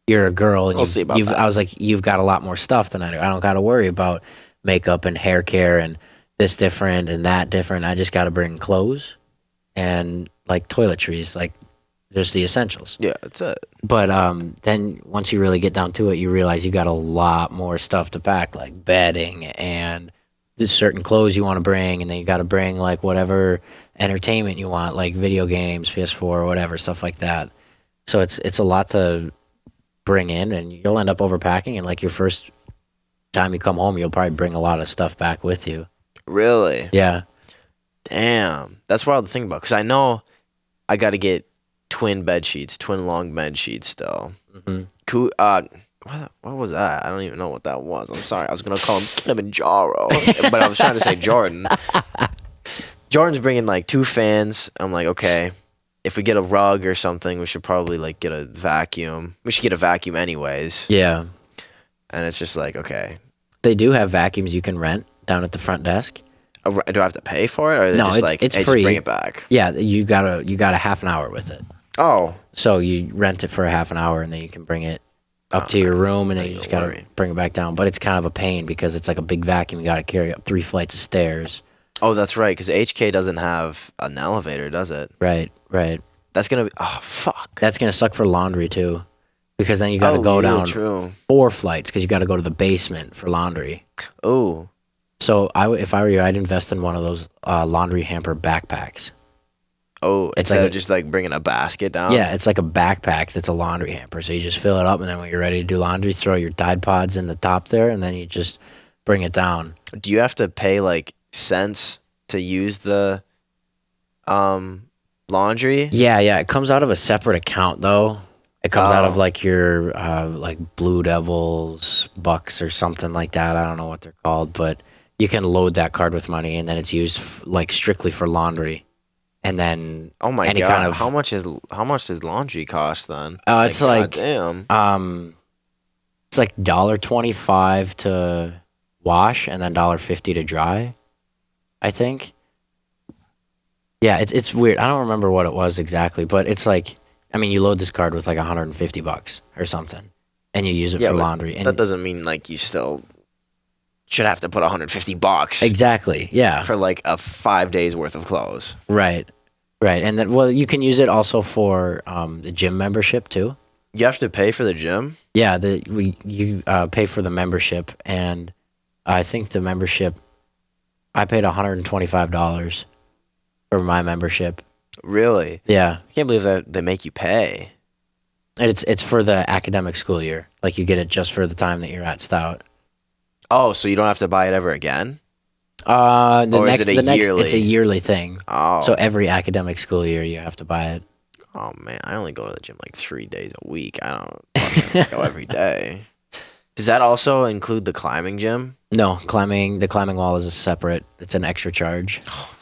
you're a girl, and we'll see about that. I was like, you've got a lot more stuff than I do. I don't got to worry about makeup and hair care and this different and that different. I just got to bring clothes and like toiletries, like just the essentials. Yeah, that's it. But then once you really get down to it, you realize you got a lot more stuff to pack, like bedding and there's certain clothes you want to bring, and then you got to bring like whatever entertainment you want, like video games, PS4, or whatever, stuff like that. So it's a lot to bring in, and you'll end up overpacking, and like your first time you come home, you'll probably bring a lot of stuff back with you. Really? Yeah. Damn. That's wild to think about, because I know I got to get twin long bed sheets still. Mm-hmm. What was that? I don't even know what that was. I'm sorry. I was going to call him Kilimanjaro, but I was trying to say Jordan. Jordan's bringing like 2 fans. I'm like, okay, if we get a rug or something, we should probably like get a vacuum. We should get a vacuum anyways. Yeah. And it's just like, okay. They do have vacuums you can rent down at the front desk. Do I have to pay for it, or no, just like, it's hey, free. Just bring it back? Yeah, you got a half an hour with it. Oh. So you rent it for a half an hour, and then you can bring it up to your room, and then you just got to bring it back down. But it's kind of a pain because it's like a big vacuum. You got to carry up 3 flights of stairs. Oh, that's right, because HK doesn't have an elevator, does it? Right. That's going to be... Oh, fuck. That's going to suck for laundry, too. Because then you got to go down 4 flights because you got to go to the basement for laundry. Oh. So if I were you, I'd invest in one of those laundry hamper backpacks. Oh, instead of just like bringing a basket down? Yeah, it's like a backpack that's a laundry hamper. So you just fill it up, and then when you're ready to do laundry, throw your Tide Pods in the top there, and then you just bring it down. Do you have to pay like cents to use the laundry? Yeah. It comes out of a separate account, though. It comes out of like your like Blue Devils, Bucks, or something like that. I don't know what they're called, but you can load that card with money, and then it's used like strictly for laundry. And then oh my god, kind of, how much does laundry cost then? It's like damn. It's like $1.25 to wash and then $1.50 to dry, I think. Yeah, it's weird. I don't remember what it was exactly, but it's like, I mean, you load this card with like $150 or something, and you use it for laundry. And that doesn't mean like you still should have to put $150. Exactly. Yeah. For like a 5 days worth of clothes. Right. And then, well, you can use it also for the gym membership too. You have to pay for the gym? Yeah. You pay for the membership, and I think the membership, I paid $125 for my membership. Really? Yeah. I can't believe that they make you pay. And it's for the academic school year. Like, you get it just for the time that you're at Stout. Oh, so you don't have to buy it ever again? Is it yearly? It's a yearly thing. Oh. So every academic school year you have to buy it. Oh man, I only go to the gym like 3 days a week. I don't go every day. Does that also include the climbing gym? No, the climbing wall is a separate. It's an extra charge. Oh,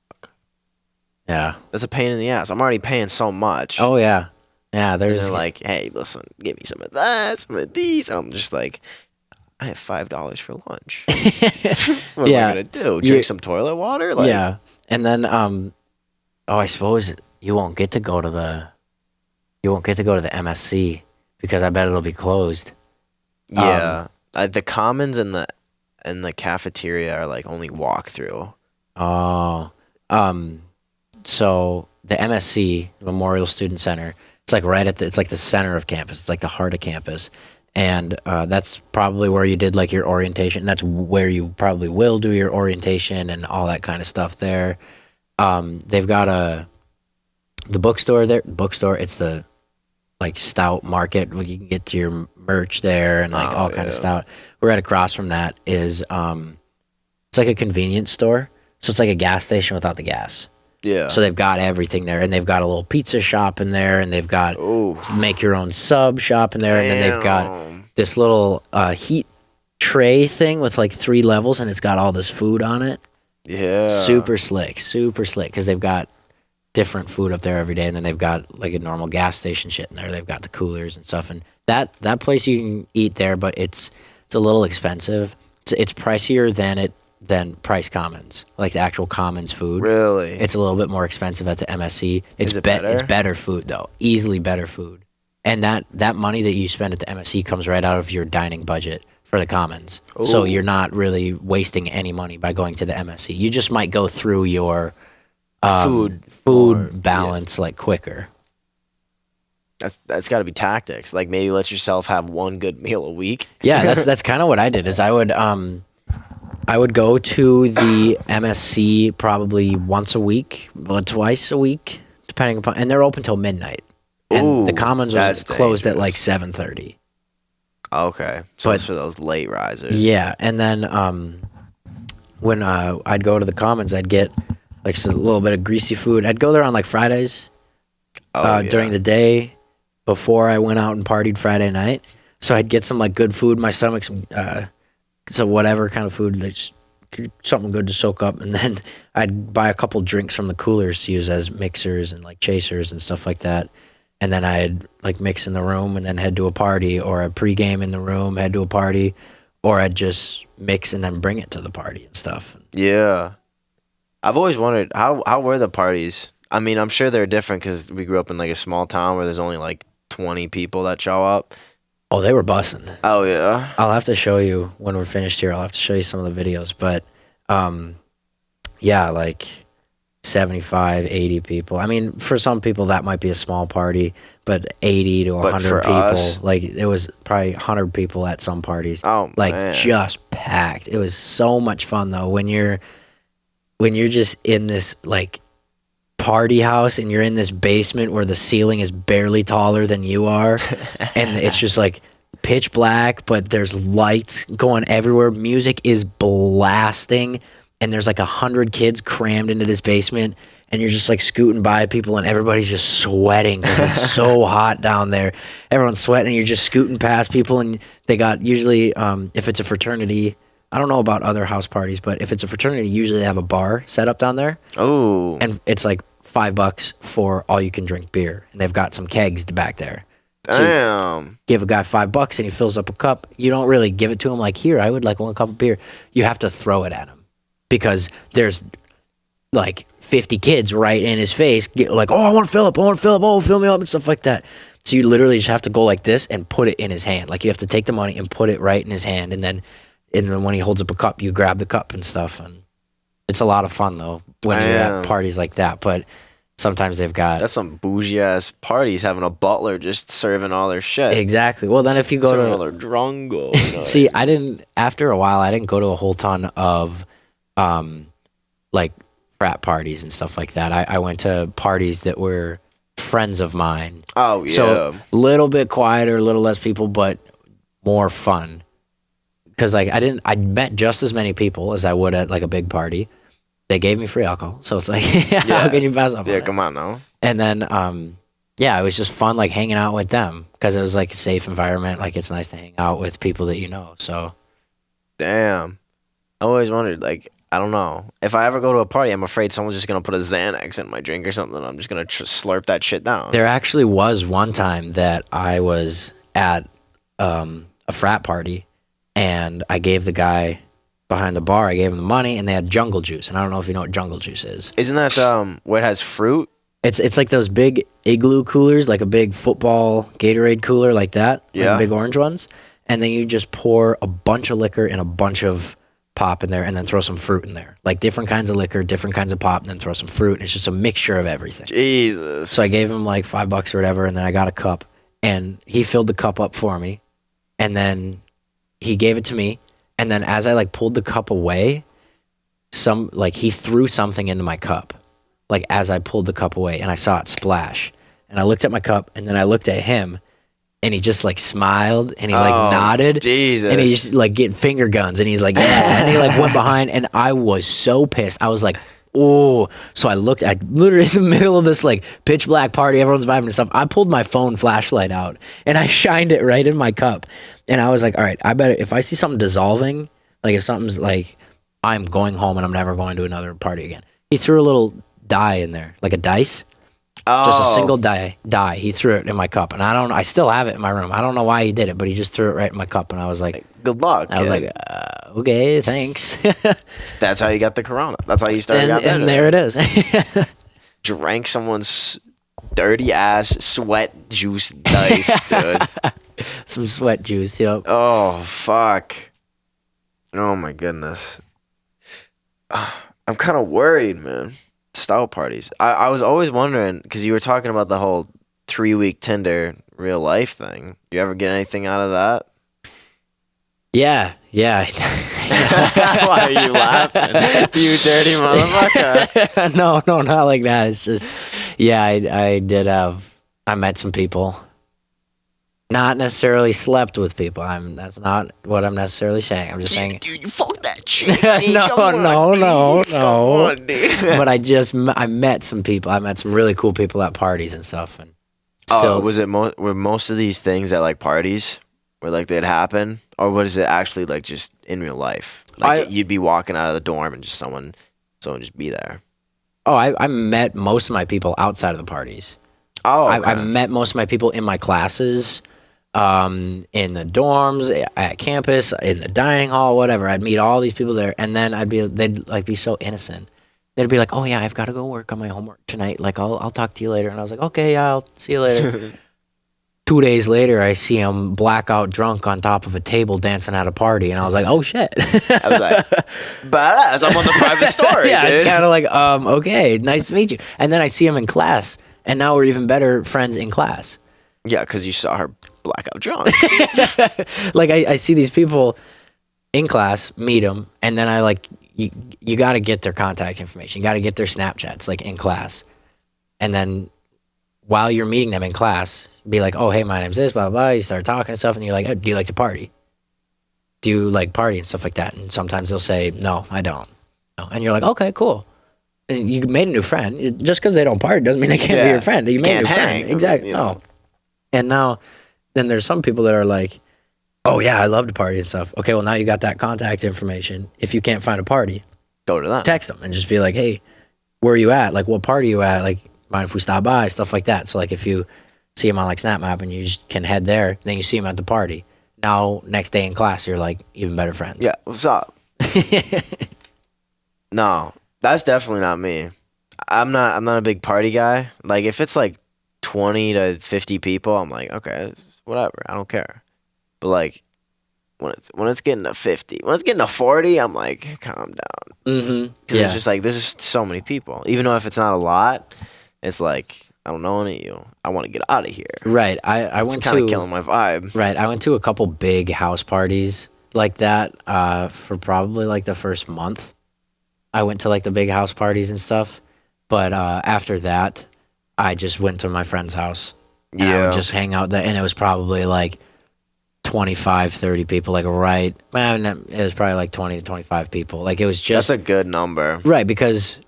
fuck. Yeah. That's a pain in the ass. I'm already paying so much. Oh yeah. Yeah, And there's they're like, hey, listen, give me some of that, some of these. And I'm just like, I have $5 for lunch. What am I yeah, gonna do? you Drink some toilet water? Like, yeah, and then oh, I suppose you won't get to go to the MSC because I bet it'll be closed. yeah, the commons and the cafeteria are like only walk through. Oh, um, so the MSC Memorial Student Center, it's like it's like the center of campus. It's like the heart of campus, and that's probably where you did like your orientation. That's where you probably will do your orientation and all that kind of stuff there. They've got the bookstore there. Bookstore. It's the like stout market where you can get to your merch there and like Oh all kind of yeah, stout. We're right across from that is it's like a convenience store. So it's like a gas station without the gas. yeah. So they've got everything there, and they've got a little pizza shop in there, and they've got Oh, make your own sub shop in there, and then they've got damn. this little heat tray thing with like 3 levels, and it's got all this food on it. Yeah. Super slick, because they've got different food up there every day, and then they've got like a normal gas station shit in there. They've got the coolers and stuff, and that place you can eat there, but it's a little expensive. It's pricier than Price Commons, like the actual Commons food. Really? It's a little bit more expensive at the MSC. Is it better? It's better food though, easily better food, and that money that you spend at the MSC comes right out of your dining budget for the Commons. So Ooh. you're not really wasting any money by going to the MSC. You just might go through your Food food or- balance like quicker. That's got to be tactics. Like maybe let yourself have one good meal a week. Yeah, that's kind of what I did. Is I would go to the MSC probably once a week, or twice a week, depending upon, and they're open till midnight. And the Ooh, Commons was that's closed at like dangerous. 7:30. Okay, so But- it's for those late risers. Yeah, and then when I'd go to the Commons, I'd get like a little bit of greasy food. I'd go there on like Fridays Oh, during yeah. the day before I went out and partied Friday night. So I'd get some like good food in my stomach, so whatever kind of food, that's something good to soak up, and then I'd buy a couple drinks from the coolers to use as mixers and like chasers and stuff like that. And then I'd like mix in the room and then head to a party, or I'd pregame in the room, head to a party, or I'd just mix and then bring it to the party and stuff. Yeah. I've always wondered how were the parties? I mean, I'm sure they're different because we grew up in like a small town where there's only like 20 people that show up. Oh, they were bussing. Oh yeah. I'll have to show you when we're finished here. I'll have to show you some of the videos, but yeah, like 75, 80 people. I mean, for some people that might be a small party, but 80 to But 100 for people, us- like it was probably 100 people at some parties. Oh Like man. just packed. It was so much fun though when you're just in this like party house and you're in this basement where the ceiling is barely taller than you are, and it's just like pitch black, but there's lights going everywhere. Music is blasting, and there's like 100 kids crammed into this basement, and you're just like scooting by people, and everybody's just sweating because it's so hot down there. Everyone's sweating, and you're just scooting past people, and they got usually, if it's a fraternity, I don't know about other house parties, but if it's a fraternity, usually they have a bar set up down there, Oh. and it's like $5 for all you can drink beer, and they've got some kegs back there. So you Damn. give a guy $5 and he fills up a cup. You don't really give it to him like, here, I would like 1 cup of beer. You have to throw it at him because there's like 50 kids right in his face, like, oh, I want to fill up, oh, fill me up and stuff like that. So you literally just have to go like this and put it in his hand. Like you have to take the money and put it right in his hand, and then when he holds up a cup, you grab the cup and stuff. And it's a lot of fun though when you're Damn. at parties like that. But sometimes they've got That's some bougie ass parties having a butler just serving all their shit. exactly. Well, then if you go Serving all to their drongo. You know, see, I didn't. After a while, I didn't go to a whole ton of, like frat parties and stuff like that. I went to parties that were friends of mine. Oh yeah. So a little bit quieter, a little less people, but more fun. Because like I met just as many people as I would at like a big party. They gave me free alcohol, so it's like, how can you pass up? Yeah, on it? come on now. And then, yeah, it was just fun, like hanging out with them because it was like a safe environment. Like it's nice to hang out with people that you know. So Damn. I always wondered, like, I don't know. If I ever go to a party, I'm afraid someone's just gonna put a Xanax in my drink or something. I'm just gonna slurp that shit down. There actually was one time that I was at a frat party, and I gave the guy behind the bar, I gave him the money, and they had jungle juice. And I don't know if you know what jungle juice is. Isn't that where it has fruit? It's like those big igloo coolers, like a big football Gatorade cooler like that. Yeah. Like big orange ones. And then you just pour a bunch of liquor and a bunch of pop in there, and then throw some fruit in there. Like different kinds of liquor, different kinds of pop, and then throw some fruit. It's just a mixture of everything. Jesus. So I gave him like $5 or whatever, and then I got a cup, and he filled the cup up for me, and then he gave it to me, and then as I like pulled the cup away, he threw something into my cup, like as I pulled the cup away, and I saw it splash, and I looked at my cup, and then I looked at him, and he just like smiled, and he like nodded, Jesus. and he just like get finger guns, and he's like, yeah, and he like went behind, and I was so pissed. I was like, oh. So I looked at literally in the middle of this like pitch black party, everyone's vibing and stuff. I pulled my phone flashlight out, and I shined it right in my cup, and I was like, all right, I better, if I see something dissolving, like if something's like, I'm going home and I'm never going to another party again. He threw a little die in there, like a dice. Just a single die. He threw it in my cup, and I still have it in my room. I don't know why he did it, but he just threw it right in my cup, and I was like, good luck. I was like, okay, thanks. That's how you got the corona. That's how you started. And there it is. Drank someone's dirty ass sweat juice dice, dude. Some sweat juice, yep. Oh, fuck. Oh, my goodness. I'm kind of worried, man. Style parties. I was always wondering, because you were talking about the whole 3-week Tinder real life thing. You ever get anything out of that? Yeah. Why are you laughing? You dirty motherfucker. No, not like that. It's just, yeah, I met some people. Not necessarily slept with people. That's not what I'm necessarily saying. I'm just saying. Dude, you fuck that shit. No. Come on, dude. But I met some people. I met some really cool people at parties and stuff. And still, were most of these things at like parties where like they'd happen, or what is it actually like just in real life? Like you'd be walking out of the dorm and just someone just be there. Oh, I met most of my people outside of the parties. Oh, okay. I met most of my people in my classes. In the dorms, at campus, in the dining hall, whatever. I'd meet all these people there, and then they'd like be so innocent. They'd be like, "Oh yeah, I've got to go work on my homework tonight. Like I'll talk to you later." And I was like, "Okay, yeah, I'll see you later." 2 days later, I see him blackout drunk on top of a table dancing at a party, and I was like, "Oh shit!" I was like, "Badass! I'm on the private story." Yeah, dude. it's kind of like, okay, nice to meet you. And then I see him in class, and now we're even better friends in class. Yeah, because you saw her blackout drunk. Like I see these people in class, meet them, and then I like you got to get their contact information. You got to get their Snapchats like in class, and then while you're meeting them in class, be like, "Oh, hey, my name's this, blah blah blah." You start talking and stuff, and you're like, "Oh, do you like to party? Do you like party and stuff like that?" And sometimes they'll say, "No, I don't." And you're like, "Okay, cool." And you made a new friend. Just because they don't party doesn't mean they can't be your friend. You made a new friend, exactly. No. And now, then there's some people that are like, oh yeah, I love to party and stuff. Okay, well now you got that contact information. If you can't find a party, go to them. Text them and just be like, hey, where are you at? Like, what party are you at? Like, mind if we stop by? Stuff like that. So like if you see him on like Snap Map and you just can head there, then you see him at the party. Now, next day in class, you're like even better friends. Yeah, what's up? No, that's definitely not me. I'm not a big party guy. Like if it's like 20 to 50 people, I'm like, okay, whatever, I don't care. But like when it's getting to 50, when it's getting to 40, I'm like, calm down. Mm-hmm. Because it's just like there's just so many people. Even though if it's not a lot, it's like I don't know any of you. I want to get out of here. Right. I went it's kind of killing my vibe. Right. I went to a couple big house parties like that for probably like the first month. I went to like the big house parties and stuff. But after that, I just went to my friend's house. And I would just hang out there. And it was probably like 25, 30 people. Like right. Man, it was probably like 20 to 25 people. Like it was just. That's a good number. Right. Because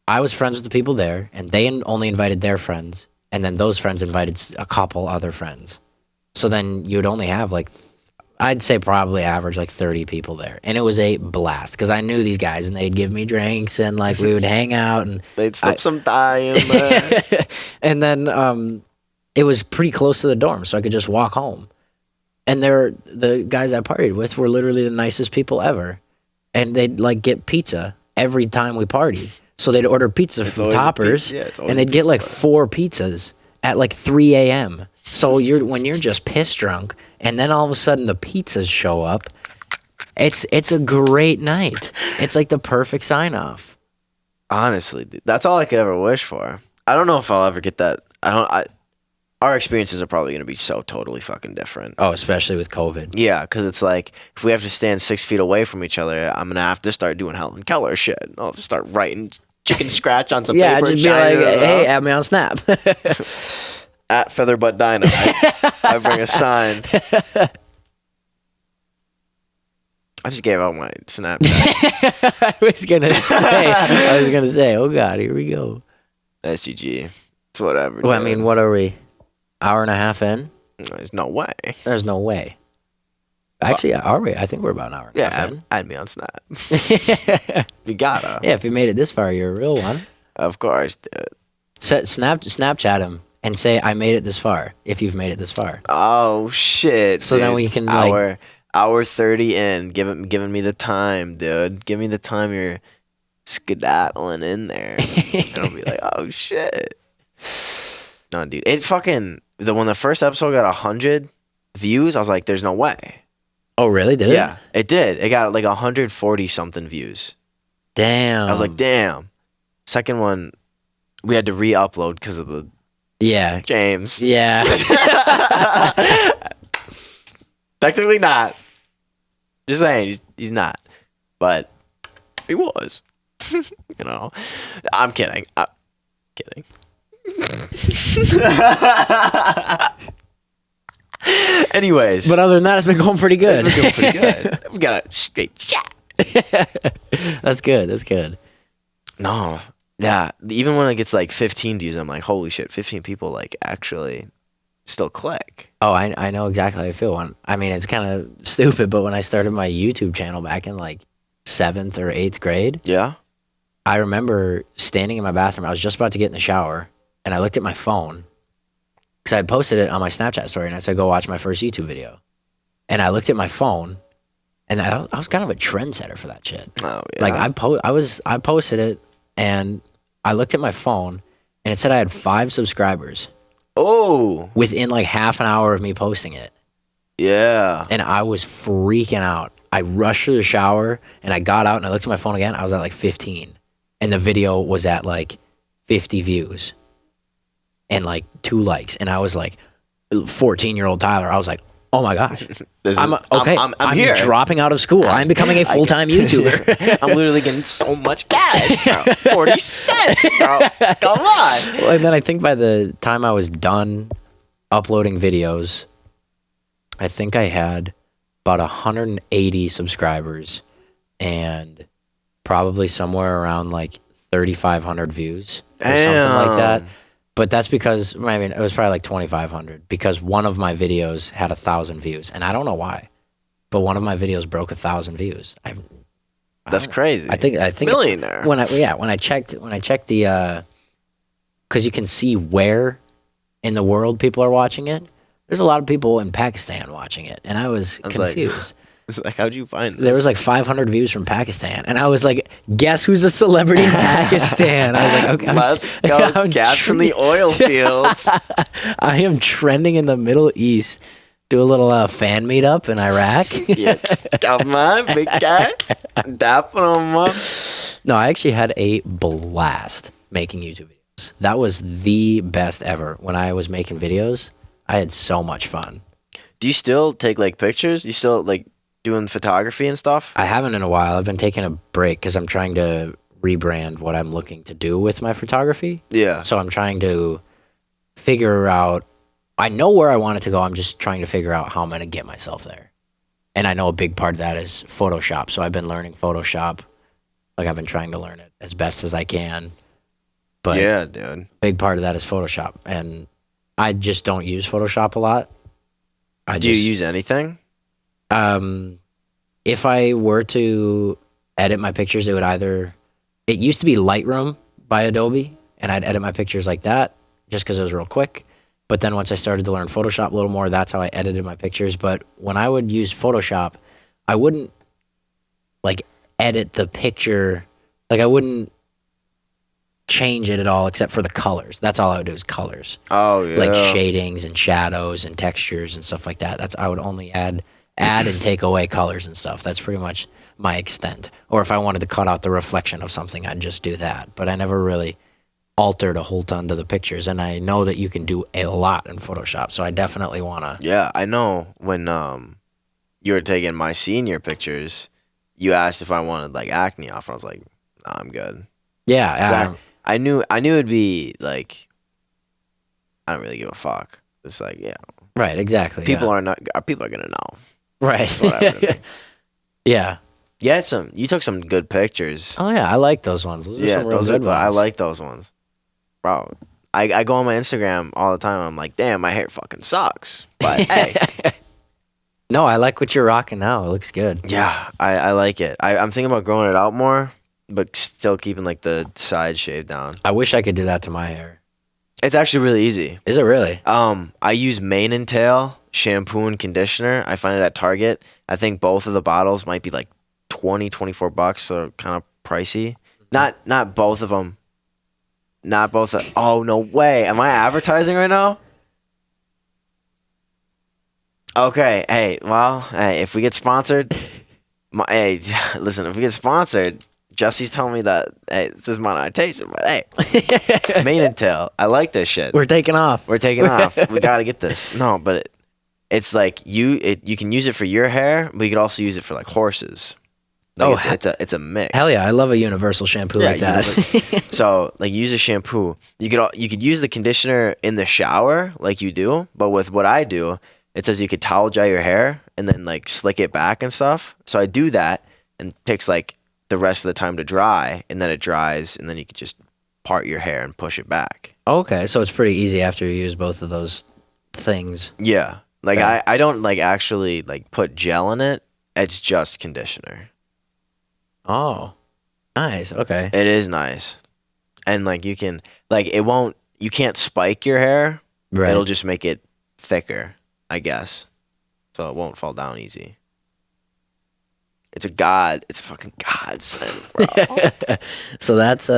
I was friends with the people there. And they only invited their friends. And then those friends invited a couple other friends. So then you would only have like, I'd say probably average like 30 people there, and it was a blast because I knew these guys, and they'd give me drinks, and like we would hang out, and They'd slip some thigh in there. and then it was pretty close to the dorm, so I could just walk home. And the guys I partied with were literally the nicest people ever, and they'd like get pizza every time we partied. So they'd order pizza from Toppers, and they'd get like 4 pizzas at like 3 a.m. So when you're just piss drunk, and then all of a sudden the pizzas show up, it's a great night. It's like the perfect sign off. Honestly, dude, that's all I could ever wish for. I don't know if I'll ever get that. Our experiences are probably going to be so totally fucking different. Oh, especially with COVID. Yeah, because it's like, if we have to stand 6 feet away from each other, I'm going to have to start doing Helen Keller shit. I'll have to start writing chicken scratch on some Yeah, paper. just be like, hey, add me on Snap. At Featherbutt Dynamite. I bring a sign. I just gave out my Snapchat. I was gonna say, oh God, here we go. SGG. It's whatever. Well, I mean, what are we? Hour and a half in? There's no way. There's no way. Actually, are we? I think we're about an hour and a half in. Add me on Snap. You gotta. Yeah, if you made it this far, you're a real one. Of course, dude. Snapchat him and say, I made it this far, if you've made it this far. Oh, shit, So dude. then we can, Hour 30 in, giving me the time, dude. Give me the time you're skedaddling in there. And I'll be like, oh, shit. No, dude. It fucking... When the first episode got 100 views, I was like, there's no way. Oh, really? Did it? Yeah, it did. It got like 140-something views. Damn. I was like, damn. Second one, we had to re-upload because of the... Yeah. James. Yeah. Technically not. Just saying, he's not. But if he was, you know, I'm kidding. I'm kidding. Anyways. But other than that, it's been going pretty good. It's been going pretty good. We got a straight shot. That's good. That's good. No. Yeah. Even when it gets like 15 views, I'm like, holy shit, 15 people like actually still click. Oh, I know exactly how I feel. I mean, it's kind of stupid, but when I started my YouTube channel back in like 7th or 8th grade, Yeah. I remember standing in my bathroom. I was just about to get in the shower, and I looked at my phone because I had posted it on my Snapchat story, and I said, go watch my first YouTube video. And I looked at my phone, and I was kind of a trendsetter for that shit. Oh, yeah. Like I posted it, and I looked at my phone, and it said I had 5 subscribers. Oh. Within like half an hour of me posting it. Yeah. And I was freaking out. I rushed through the shower, and I got out, and I looked at my phone again. I was at like 15. And the video was at like 50 views and like 2 likes. And I was like, 14-year-old Tyler, I was like, oh my gosh. I'm here. Dropping out of school. I'm becoming a full-time YouTuber. I'm literally getting so much cash, bro. 40 cents, bro. Come on. Well, and then I think by the time I was done uploading videos, I think I had about 180 subscribers and probably somewhere around like 3,500 views or something like that. But that's because, I mean, it was probably like 2,500 because one of my videos had 1,000 views. And I don't know why, but one of my videos broke 1,000 views. That's crazy. I think millionaire. When I checked the, because you can see where in the world people are watching it. There's a lot of people in Pakistan watching it, and I was confused. Like, how'd you find this? There was like 500 views from Pakistan, and I was like, guess who's a celebrity in Pakistan? I was like, okay, let's go, gas from the oil fields. I am trending in the Middle East. Do a little fan meetup in Iraq. Yeah. Come on, big guy. Dapping them up. No, I actually had a blast making YouTube videos. That was the best ever. When I was making videos, I had so much fun. Do you still take like pictures? You still like doing photography and stuff? I haven't in a while. I've been taking a break because I'm trying to rebrand what I'm looking to do with my photography. Yeah. So I'm trying to figure out, I know where I want it to go. I'm just trying to figure out how I'm going to get myself there. And I know a big part of that is Photoshop. So I've been learning Photoshop. Like I've been trying to learn it as best as I can. But yeah, dude. Big part of that is Photoshop. And I just don't use Photoshop a lot. Do you use anything? If I were to edit my pictures, it used to be Lightroom by Adobe, and I'd edit my pictures like that just because it was real quick. But then once I started to learn Photoshop a little more, that's how I edited my pictures. But when I would use Photoshop, I wouldn't like edit the picture. Like I wouldn't change it at all except for the colors. That's all I would do is colors. Oh yeah. Like shadings and shadows and textures and stuff like that. I would only add and take away colors and stuff. That's pretty much my extent. Or if I wanted to cut out the reflection of something, I'd just do that. But I never really altered a whole ton to the pictures, and I know that you can do a lot in Photoshop, so I definitely want to. Yeah, I know when you were taking my senior pictures, you asked if I wanted like acne off, and I was like, nah, I'm good. Yeah, I knew it'd be like, I don't really give a fuck. It's like, yeah, right, exactly. People are gonna know. Right. That's what I would Yeah. You took some good pictures. Oh yeah, I like those ones. Those are some real good ones. I like those ones. Bro, I go on my Instagram all the time. I'm like, damn, my hair fucking sucks. But hey. No, I like what you're rocking now. It looks good. Yeah, I like it. I'm thinking about growing it out more, but still keeping like the side shave down. I wish I could do that to my hair. It's actually really easy. Is it really? I use Mane and Tail shampoo and conditioner. I find it at Target. I think both of the bottles might be like $24, so kind of pricey. Not both of them. Not both. Oh, no way. Am I advertising right now? Okay. Hey, well, hey, if we get sponsored, listen, if we get sponsored, Jesse's telling me that, hey, this is monetization, but hey, Mane and Tail. I like this shit. We're taking off. We got to get this. No, but it's like you can use it for your hair, but you could also use it for like horses. Like it's a mix. Hell yeah, I love a universal shampoo like that. So like use a shampoo. You could use the conditioner in the shower like you do, but with what I do, it says you could towel dry your hair and then like slick it back and stuff. So I do that and it takes like the rest of the time to dry, and then it dries, and then you could just part your hair and push it back. Okay, so it's pretty easy after you use both of those things. Yeah. Like Okay. I don't like actually like put gel in it. It's just conditioner. Oh, nice. Okay. It is nice. And like you can't spike your hair. Right. It'll just make it thicker, I guess. So it won't fall down easy. It's a fucking godsend, bro. So that's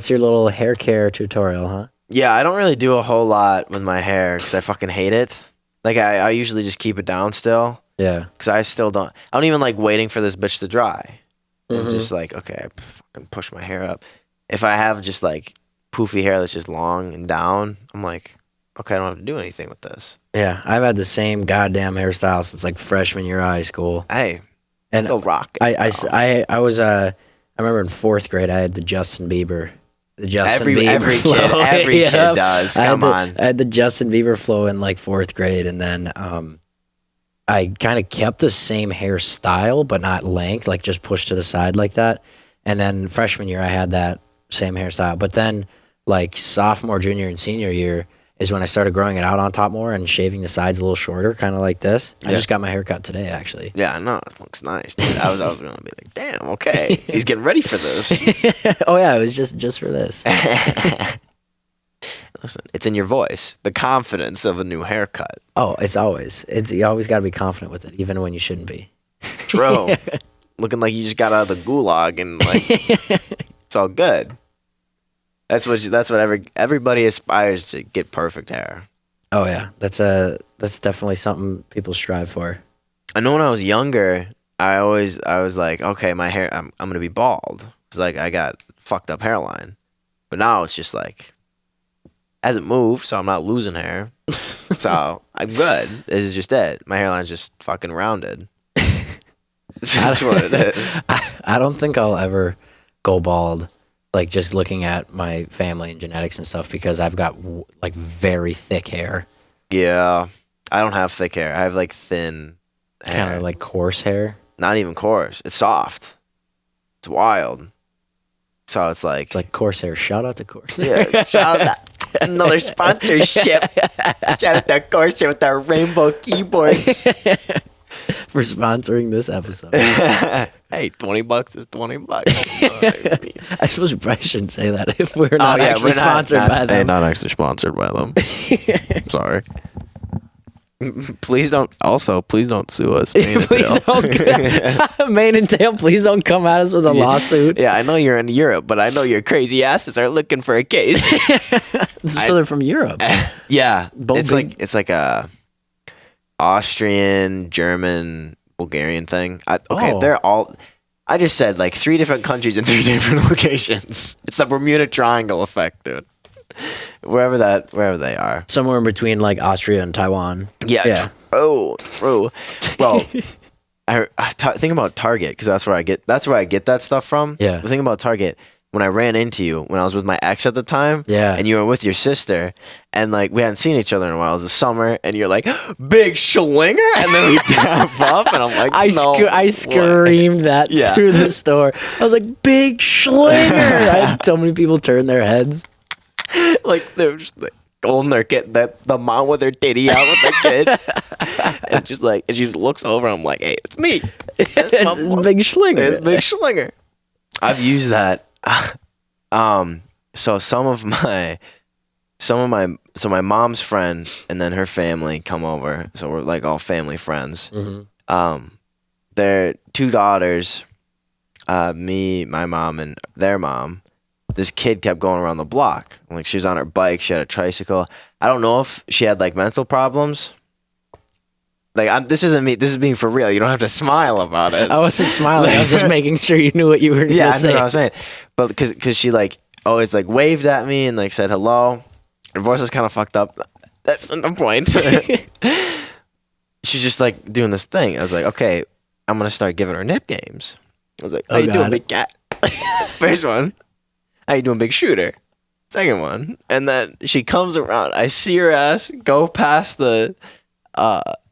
your little hair care tutorial, huh? Yeah, I don't really do a whole lot with my hair because I fucking hate it. Like I usually just keep it down still. Yeah. Because I don't even like waiting for this bitch to dry. Mm-hmm. I'm just like, okay, I fucking push my hair up. If I have just like poofy hair that's just long and down, I'm like, okay, I don't have to do anything with this. Yeah, I've had the same goddamn hairstyle since like freshman year of high school. Hey, And still rock. I remember in fourth grade I had the Justin Bieber. Every flow. kid Yep. does. Come on. I had the Justin Bieber flow in like fourth grade, and then I kind of kept the same hairstyle, but not length, like just pushed to the side like that. And then freshman year, I had that same hairstyle. But then, like sophomore, junior, and senior year is when I started growing it out on top more and shaving the sides a little shorter, kind of like this. I just got my hair cut today, actually. Yeah, no, it looks nice, dude. I was gonna be like, damn, okay, he's getting ready for this. Oh yeah, it was just for this. Listen, it's in your voice, the confidence of a new haircut. Oh, you always got to be confident with it, even when you shouldn't be. True. Looking like you just got out of the gulag and like it's all good. That's what everybody aspires to get perfect hair. Oh yeah, that's definitely something people strive for. I know when I was younger, I was like, okay, my hair, I'm gonna be bald. It's like I got fucked up hairline, but now it's just like hasn't moved, so I'm not losing hair, so I'm good. This is just it. My hairline's just fucking rounded. That's what it is. I don't think I'll ever go bald. Like just looking at my family and genetics and stuff, because I've got like very thick hair. Yeah, I don't have thick hair. I have like thin hair. Kind of like coarse hair. Not even coarse. It's soft. It's wild. So it's like coarse hair. Shout out to coarse. Yeah, shout out to another sponsorship. Shout out to coarse hair with our rainbow keyboards. for sponsoring this episode. Hey, $20 is $20. You know what I mean? I suppose we probably shouldn't say that if we're not actually we're not- sponsored by Hey, them. not actually sponsored by them. Sorry. Please don't sue us. Mane and Please Tail. don't, Mane and Tail, please don't come at us with a lawsuit. Yeah, I know you're in Europe, but I know your crazy asses are looking for a case. So they're from Europe. Yeah, Both big- it's like a Austrian, German, Bulgarian thing. Oh. They're all. I just said like 3 different countries in 3 different locations. It's the Bermuda Triangle effect, dude. Wherever they are. Somewhere in between like Austria and Taiwan. Yeah. True. Well, think about Target because that's where I get that stuff from. Yeah. The thing about Target, when I ran into you when I was with my ex at the time, Yeah. and you were with your sister, and like we hadn't seen each other in a while. It was the summer, and you're like, "Big schlinger," and then we dap up, and I'm like, I screamed that Yeah. through the store. I was like, "Big schlinger!" I had so many people turn their heads. Like they're just like holding their kid, the mom with her titty out with the kid, and she just looks over. And I'm like, "Hey, it's me. That's my boy. Big schlinger. It's Big Schlinger." I've used that. So my mom's friend and then her family come over. So we're like all family friends. Mm-hmm. Their 2 daughters, me, my mom, and their mom. This kid kept going around the block. Like she was on her bike, she had a tricycle. I don't know if she had like mental problems. Like this isn't me. This is being for real. You don't have to smile about it. I wasn't smiling. I was just making sure you knew what you were going Yeah, to I say. know what I was saying. But because she like always like waved at me and like said hello. Her voice was kind of fucked up. That's not the point. She's just like doing this thing. I was like, okay, I'm gonna start giving her nicknames. I was like, how you doing, big cat? First one. How you doing, big shooter? Second one. And then she comes around. I see her ass go past the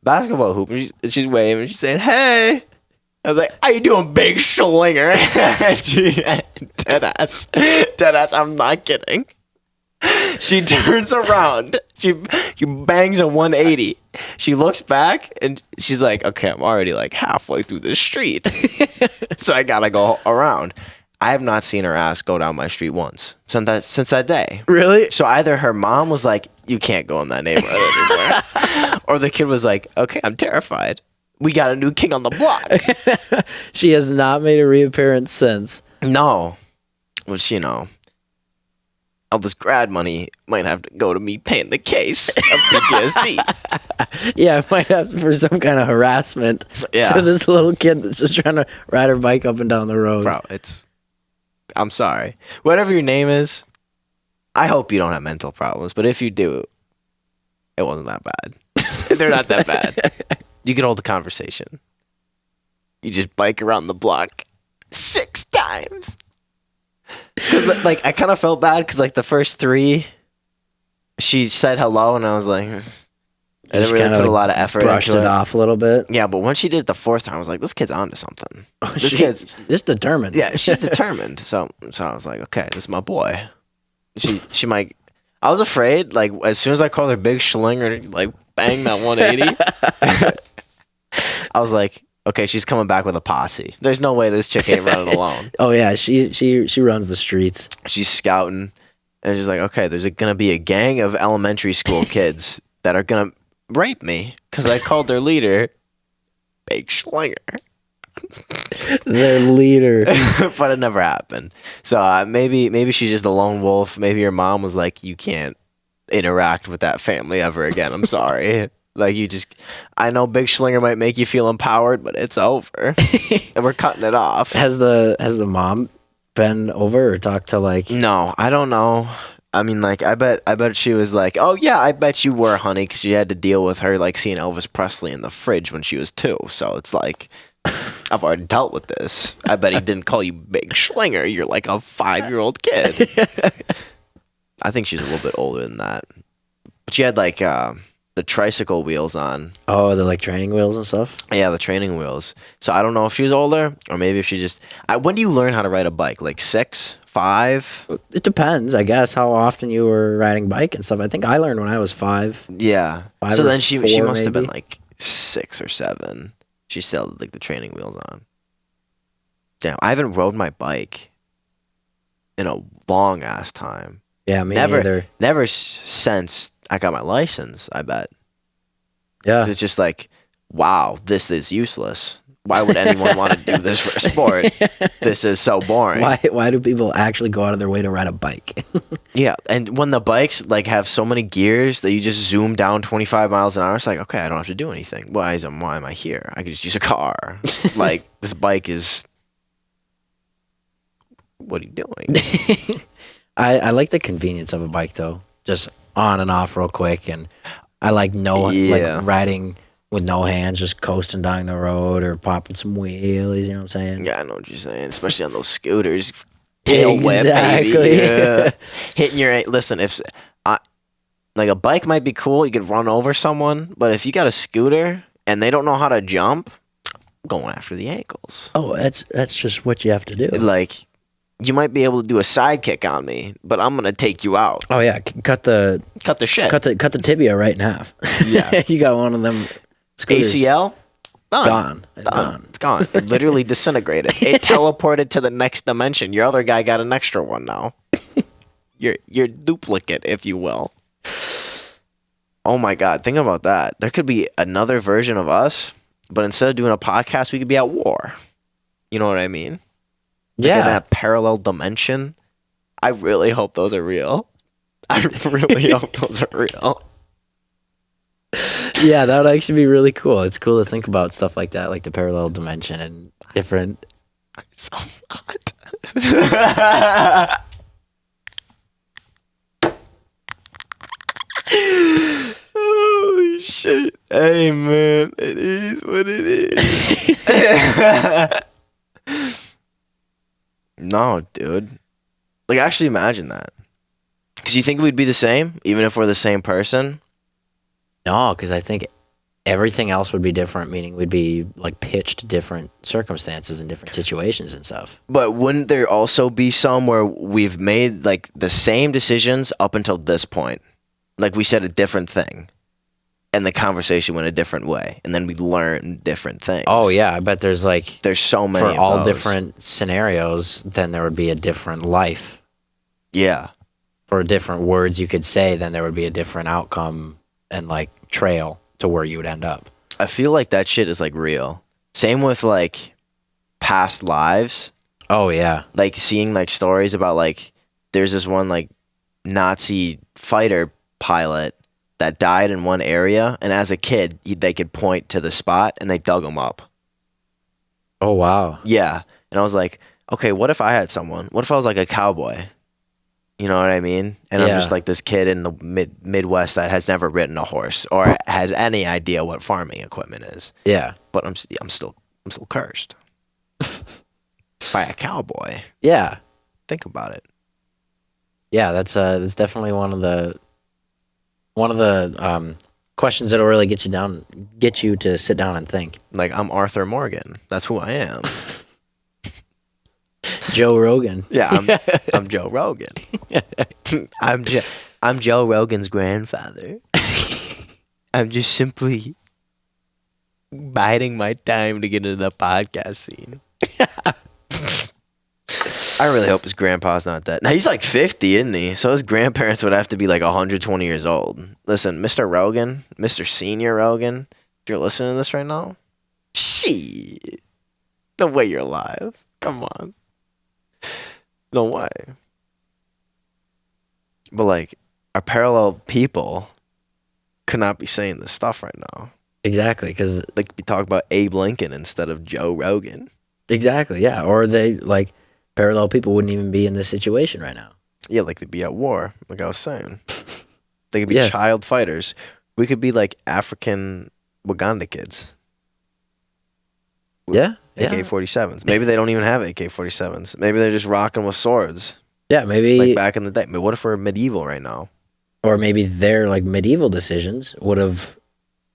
basketball hoop. And she's waving. She's saying, hey. I was like, how you doing, big schlinger? Dead ass. I'm not kidding. She turns around. She bangs a 180. She looks back and she's like, okay, I'm already like halfway through the street. So I gotta go around. I have not seen her ass go down my street once since that day. Really? So either her mom was like, you can't go in that neighborhood anymore. Or the kid was like, okay, I'm terrified. We got a new king on the block. She has not made a reappearance since. No. Which, all this grad money might have to go to me paying the case of PTSD. Yeah, I might have for some kind of harassment Yeah. to this little kid that's just trying to ride her bike up and down the road. Bro, I'm sorry. Whatever your name is, I hope you don't have mental problems. But if you do, it wasn't that bad. They're not that bad. You can hold a conversation. You just bike around the block 6 times. Because, like, I kind of felt bad because, like, the first 3, she said hello, and I was like, I didn't really put a lot of effort brushed into it off a little bit. Yeah, but once she did it the 4th time, I was like, this kid's onto something. This kid's just determined. Yeah, she's determined. So I was like, okay, this is my boy. She might. I was afraid. Like as soon as I called her big schlinger, like bang that 180. I was like, okay, she's coming back with a posse. There's no way this chick ain't running alone. Oh yeah, she runs the streets. She's scouting, and she's like, okay, there's gonna be a gang of elementary school kids that are gonna rape me because I called their leader big schlinger. Their leader. But it never happened. So maybe she's just a lone wolf. Maybe her mom was like, you can't interact with that family ever again. I'm sorry. Like I know Big Schlinger might make you feel empowered, but it's over. And we're cutting it off. Has the mom been over or talked to like? No, I don't know. I mean, like, I bet she was like, oh yeah, I bet you were, honey, because you had to deal with her like seeing Elvis Presley in the fridge when she was 2. So it's like, I've already dealt with this. I bet he didn't call you Big Schlinger. You're like a 5-year-old kid. I think she's a little bit older than that. But she had like the tricycle wheels on. Oh, the like training wheels and stuff. Yeah, the training wheels. So I don't know if she was older or maybe if she just. When do you learn how to ride a bike? Like 6, 5? It depends, I guess, how often you were riding bike and stuff. I think I learned when I was 5. Yeah. 5 So or then she 4 must have been maybe. like 6 or 7. She still had like the training wheels on. Damn, I haven't rode my bike in a long ass time. Yeah, me neither. Never since I got my license, I bet. Yeah. 'Cause it's just like, wow, this is useless. Why would anyone want to do this for a sport? This is so boring. Why do people actually go out of their way to ride a bike? Yeah, and when the bikes like have so many gears that you just zoom down 25 miles an hour, it's like, okay, I don't have to do anything. Why am I here? I could just use a car. Like, this bike is... What are you doing? I like the convenience of a bike though. Just on and off real quick, and I like like riding with no hands, just coasting down the road or popping some wheelies, you know what I'm saying? Yeah, I know what you're saying, especially on those scooters. Tail whip, Exactly. baby. Yeah. Hitting your... Listen, if... like, a bike might be cool, you could run over someone, but if you got a scooter and they don't know how to jump, I'm going after the ankles. Oh, that's just what you have to do. Like, you might be able to do a sidekick on me, but I'm gonna take you out. Oh yeah, cut the shit. cut the tibia right in half. Yeah. You got one of them scooters. ACL? Gone. It's Done. gone. It's gone. It literally disintegrated. It teleported to the next dimension. Your other guy got an extra one now. Your duplicate, if you will. Oh my God, think about that. There could be another version of us, but instead of doing a podcast, we could be at war. You know what I mean? Like in that parallel dimension. I really hope those are real. I really hope those are real. Yeah, that would actually be really cool. It's cool to think about stuff like that, like the parallel dimension and different. So not. Holy shit. Hey, man. It is what it is. No, dude. Like, actually imagine that. Because you think we'd be the same, even if we're the same person? No, because I think everything else would be different, meaning we'd be like pitched to different circumstances and different situations and stuff. But wouldn't there also be some where we've made like the same decisions up until this point? Like we said a different thing and the conversation went a different way and then we learned different things. Oh yeah, I bet there's so many for of all those. different scenarios, then there would be a different life. Yeah. For different words you could say, then there would be a different outcome and like trail to where you would end up. I feel like that shit is like real. Same with like past lives. Oh yeah. Like seeing like stories about like there's this one like Nazi fighter pilot that died in one area, and as a kid they could point to the spot and they dug him up. Oh wow. Yeah. And I was like, okay, what if I had someone? What if I was like a cowboy? You know what I mean? And I'm just like this kid in the Midwest that has never ridden a horse or has any idea what farming equipment is. Yeah. But I'm still cursed by a cowboy. Yeah. Think about it. Yeah, that's definitely one of the questions that'll really get you to sit down and think. Like, I'm Arthur Morgan. That's who I am. Joe Rogan. Yeah, I'm Joe Rogan. I'm Joe Rogan's grandfather. I'm just simply biding my time to get into the podcast scene. I really hope his grandpa's not dead. Now, he's like 50, isn't he? So his grandparents would have to be like 120 years old. Listen, Mr. Rogan, Mr. Senior Rogan, if you're listening to this right now, shit. No way you're alive. Come on. No way. But like, our parallel people could not be saying this stuff right now. Exactly, because They could be talking about Abe Lincoln instead of Joe Rogan. exactly, yeah. Or they like parallel people wouldn't even be in this situation right now. Yeah, like they'd be at war, like I was saying. They could be Yeah. child fighters. We could be like African Waganda kids. Yeah, AK-47s. Maybe they don't even have AK-47s. Maybe they're just rocking with swords, yeah. Maybe, like back in the day. But what if we're medieval right now? or maybe their like medieval decisions would have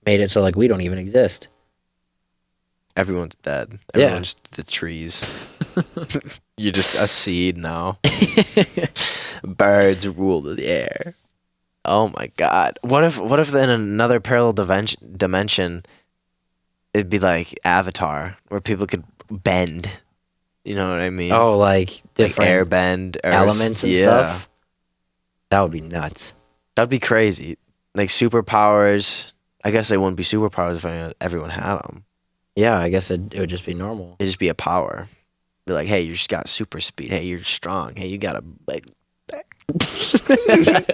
made it so like we don't even exist. Everyone's dead. Yeah. Everyone's the trees. You're just a seed now. Birds rule the air. Oh my God! What if in another parallel dimension, it'd be like Avatar, where people could bend. You know what I mean? Oh, like like different air bend, earth. elements and Yeah. stuff. That would be nuts. That'd be crazy. Like superpowers. I guess they wouldn't be superpowers if everyone had them. Yeah, I guess it would just be normal. It'd just be a power. Be like, hey, you just got super speed. Hey, you're strong. Hey, you got a like. The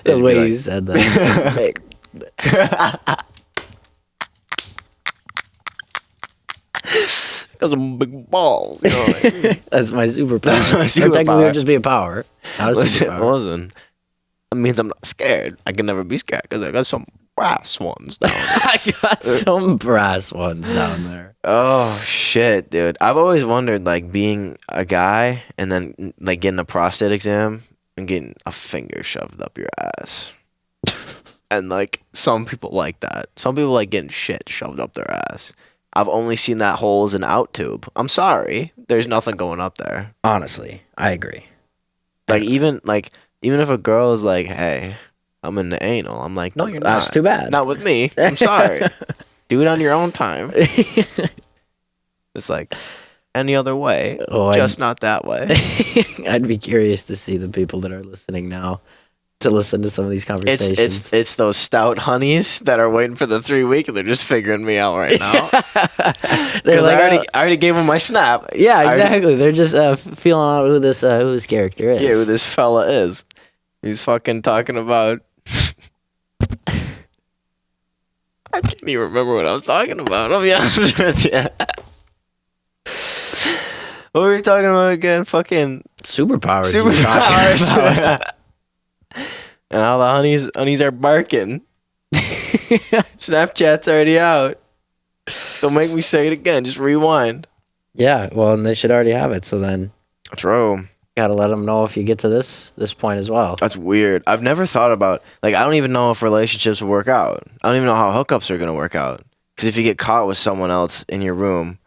It'd way be you said that. Got some big balls. You know what I mean? That's my superpower. That's my Or technically, it superpower. would just be a power. Not a superpower. Listen. That means I'm not scared. I can never be scared because I got some brass ones down there. I got some brass ones down there. Oh shit, dude! I've always wondered, like, being a guy and then like getting a prostate exam and getting a finger shoved up your ass. And like some people like that. Some people like getting shit shoved up their ass. I've only seen that hole as an out tube. I'm sorry, there's nothing going up there. Honestly, I agree. Even if a girl is like, "Hey, I'm in the anal," I'm like, "No, you're not. That's too bad. Not with me. I'm sorry. Do it on your own time." It's like any other way, Oh, just not that way. I'd be curious to see the people that are listening now to listen to some of these conversations. It's those stout honeys that are waiting for the 3 week and they're just figuring me out right now. They're Because like, I already gave them my snap. yeah, exactly. They're just feeling out who this character is. Yeah, who this fella is. He's fucking talking about. I can't even remember what I was talking about. I'll be honest with you. What were we talking about again? Fucking Superpowers. you were talking superpowers. about. And all the honeys are barking. Snapchat's already out. Don't make me say it again. Just rewind. Yeah, well, and they should already have it. So then, True. gotta let them know if you get to this point as well. That's weird. I've never thought about, like, I don't even know if relationships will work out. I don't even know how hookups are gonna work out. Because if you get caught with someone else in your room,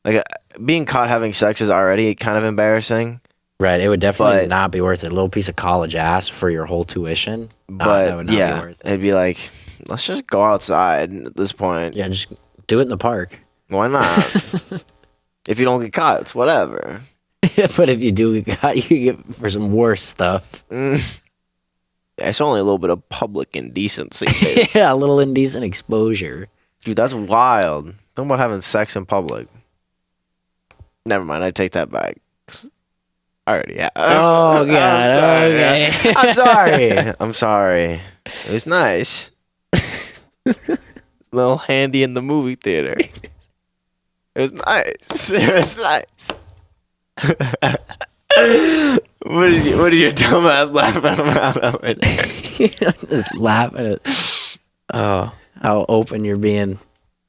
like, being caught having sex is already kind of embarrassing. Right, it would definitely But- not be worth it. A little piece of college ass for your whole tuition. But that would not yeah, be worth it. it'd be like, let's just go outside at this point. Yeah, just do it in the park. Why not? If you don't get caught, it's whatever. But if you do get caught, you get for some worse stuff. Yeah, it's only a little bit of public indecency, dude. Yeah, a little indecent exposure. Dude, that's wild. Talking about having sex in public. Never mind, I take that back. I already have. Oh, God. Okay. I'm sorry. I'm sorry. It was nice. A little handy in the movie theater. It was nice. It was nice. What is your dumbass laughing about over there? Just laughing at how open you're being.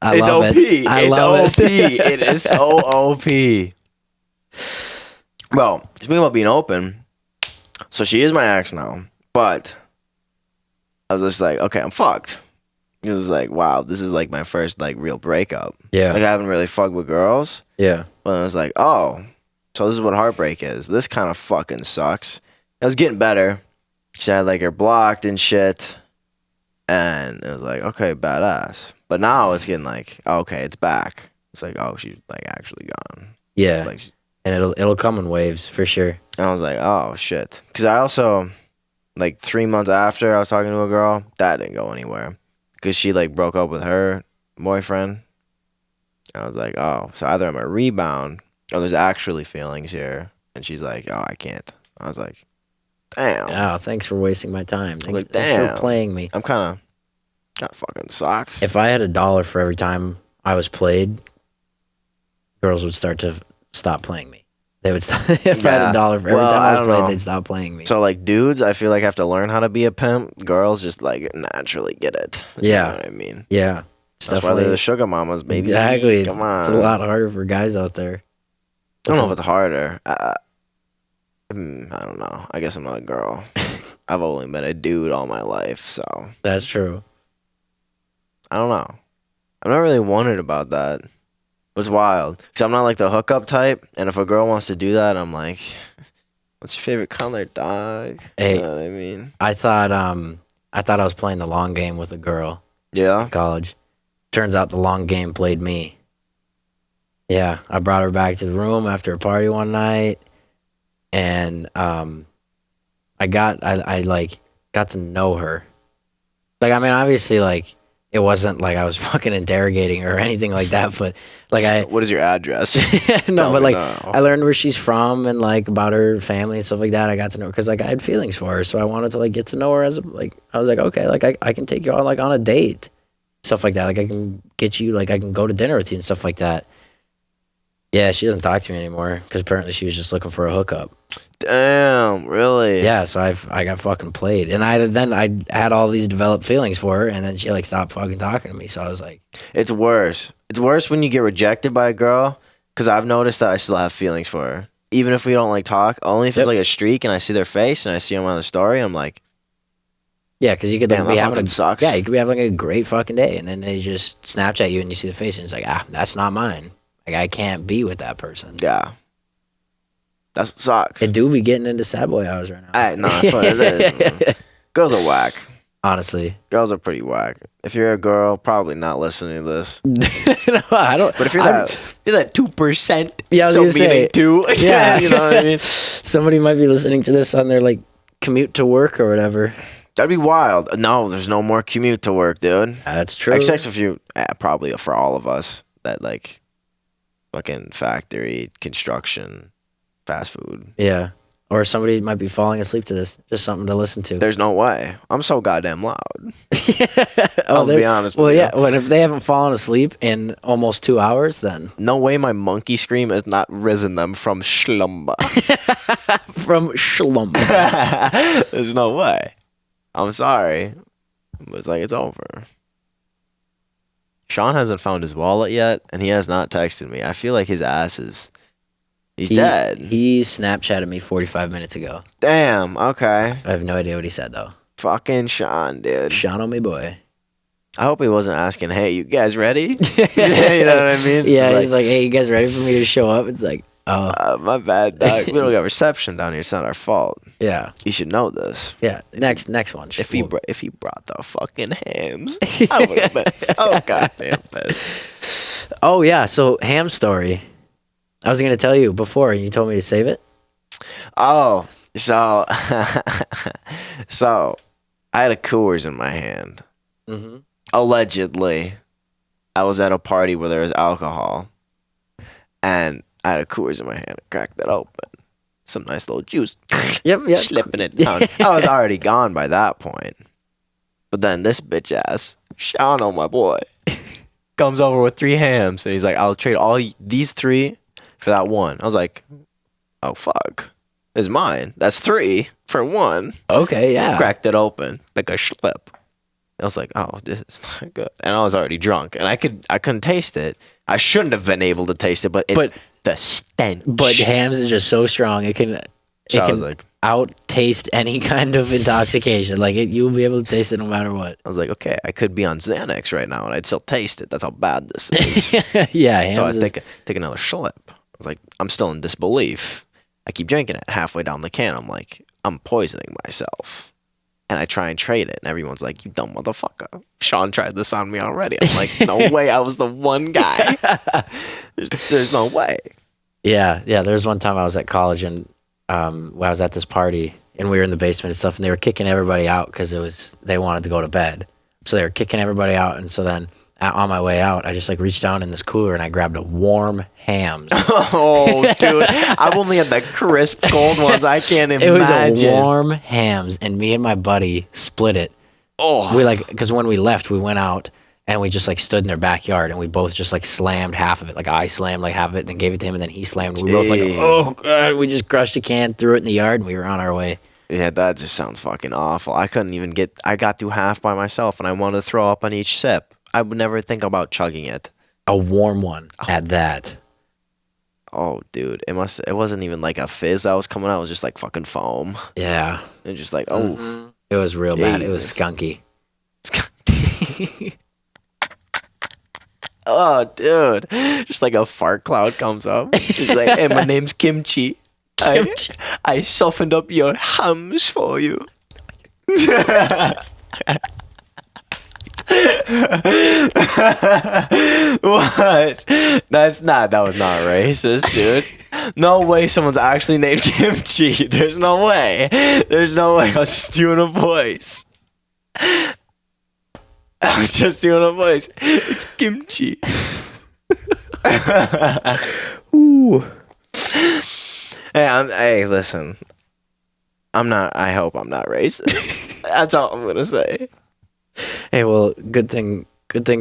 I It's love OP. it. I It's love OP. It is so OP. Well, speaking about being open, so she is my ex now, but I was just like, okay, I'm fucked. It was like, wow, this is like my first like real breakup. Yeah. Like I haven't really fucked with girls, Yeah. but I was like, oh, so this is what heartbreak is. This kind of fucking sucks. It was getting better. She had like her blocked and shit, and it was like, okay, badass. But now it's getting like, oh, okay, it's back. It's like, oh, she's like actually gone. Yeah. Like, And it'll come in waves for sure. and I was like, oh shit. Because I also, like 3 months after I was talking to a girl, that didn't go anywhere. Because she like broke up with her boyfriend. I was like, oh, so either I'm a rebound or there's actually feelings here. And she's like, oh, I can't. I was like, damn. Oh, thanks for wasting my time. Thanks, Like, thanks damn. for playing me. I'm kind of fucking sucks. If I had $1 for every time I was played, girls would start to stop playing me. They would stop. If I had $1 for every Well, time I I was don't played, know. they'd stop playing me. So like dudes, I feel like have to learn how to be a pimp. Girls just like naturally get it. You Yeah. know what I mean? Yeah. It's That's why they're the sugar mamas, baby. Exactly. Come on. It's a lot harder for guys out there. I don't know if it's harder. I don't know. I guess I'm not a girl. I've only been a dude all my life, so That's true. I don't know. I'm not really wondered about that. It's wild. Because I'm not like the hookup type, and if a girl wants to do that, I'm like, what's your favorite color, dog? Hey. You know what I mean? I thought I was playing the long game with a girl Yeah? in college. turns out the long game played me. Yeah, I brought her back to the room after a party one night, and I got to know her. Like, I mean, obviously, like, it wasn't like I was fucking interrogating her or anything like that, but like What is your address? no, Tell but me like now. I learned where she's from and like about her family and stuff like that. I got to know her because like I had feelings for her, so I wanted to like get to know her as a, like I was like, okay, like I can take you on like on a date, stuff like that. Like I can get you, like I can go to dinner with you and stuff like that. Yeah, she doesn't talk to me anymore because apparently she was just looking for a hookup. Damn, really? Yeah, so I got fucking played, and I had all these developed feelings for her, and then she like stopped fucking talking to me. So I was like, It's worse. It's worse when you get rejected by a girl, because I've noticed that I still have feelings for her. Even if we don't like talk, only if it's Yep. like a streak and I see their face and I see them on the story, I'm like, yeah, because you could damn, be that having fucking sucks. yeah, you could be having a great fucking day, and then they just Snapchat you, and you see the face, and it's like, that's not mine. Like I can't be with that person. Yeah. That's what sucks. It do be getting into sad boy hours right now. No, that's what it is. Girls are whack. Honestly, Girls are pretty whack. If you're a girl, probably not listening to this. no, I don't. But if you're that 2%, Yeah, I was so gonna say, meaning two. yeah. You know what I mean? Somebody might be listening to this on their like commute to work or whatever. That'd be wild. No, there's no more commute to work, dude. That's true. Except if you, probably for all of us, that like fucking factory, construction, fast food. Yeah. Or somebody might be falling asleep to this. Just something to listen to. There's no way. I'm so goddamn loud. Oh, I'll be honest with well, you. yeah. Well, if they haven't fallen asleep in almost 2 hours, then No way my monkey scream has not risen them from slumber. from Shalom. There's no way. I'm sorry. But it's like, it's over. Sean hasn't found his wallet yet, and he has not texted me. I feel like his ass is... He's dead. He Snapchatted me 45 minutes ago. Damn, okay. I have no idea what he said, though. Fucking Sean, dude. Sean on me, boy. I hope he wasn't asking, hey, you guys ready? You know what I mean? Yeah, he's like, hey, you guys ready for me to show up? It's like, oh. My bad, dog. We don't got reception down here. It's not our fault. Yeah. You should know this. Yeah. Next one. If he brought the fucking hams, I would have been so goddamn pissed. Oh, yeah. So, ham story. I was going to tell you before, and you told me to save it. Oh, so I had a Coors in my hand. Mm-hmm. Allegedly, I was at a party where there was alcohol, and I had a Coors in my hand. I cracked it open. Some nice little juice. Yep. Slipping it down. I was already gone by that point. But then this bitch ass, Sean, oh my boy, comes over with 3 hams, and he's like, I'll trade all these 3 for that one. I was like, oh, fuck. It's mine. That's 3 for 1. Okay, yeah. Cracked it open like a schlep. I was like, oh, this is not good. And I was already drunk, and I couldn't taste it. I shouldn't have been able to taste it, but the stench. But hams is just so strong. It can I was like, out taste any kind of intoxication. Like you'll be able to taste it no matter what. I was like, okay, I could be on Xanax right now, and I'd still taste it. That's how bad this is. Yeah, hams So I is, take another schlep. I was like, I'm still in disbelief. I keep drinking it. Halfway down the can, I'm like, I'm poisoning myself. And I try and trade it, and everyone's like, you dumb motherfucker. Sean tried this on me already. I'm like, no way, I was the one guy. There's no way. Yeah. There's one time I was at college and I was at this party and we were in the basement and stuff, and they were kicking everybody out because they wanted to go to bed. So they were kicking everybody out, and so then on my way out, I just like reached down in this cooler and I grabbed a warm hams. Oh, dude, I've only had the crisp cold ones. I can't imagine. It was a warm hams, and me and my buddy split it. Oh, We like, because when we left, we went out and we just like stood in their backyard and we both just like slammed half of it. Like I slammed like half of it and then gave it to him, and then he slammed. We both like, oh god, we just crushed a can, threw it in the yard, and we were on our way. yeah, that just sounds fucking awful. I couldn't even I got through half by myself, and I wanted to throw up on each sip. I would never think about chugging it. A warm one at that. Oh, dude, it wasn't even like a fizz that was coming out. It was just like fucking foam. Yeah. And just like, oh. It was real bad. It was Jesus. skunky. Oh, dude. Just like a fart cloud comes up. It's like, hey, my name's Kimchi. I softened up your hams for you. What? That was not racist, dude. No way someone's actually named Kimchi. There's no way. There's no way. I was just doing a voice. It's Kimchi. Ooh. Hey, listen. I hope I'm not racist. That's all I'm gonna say. Hey, well, good thing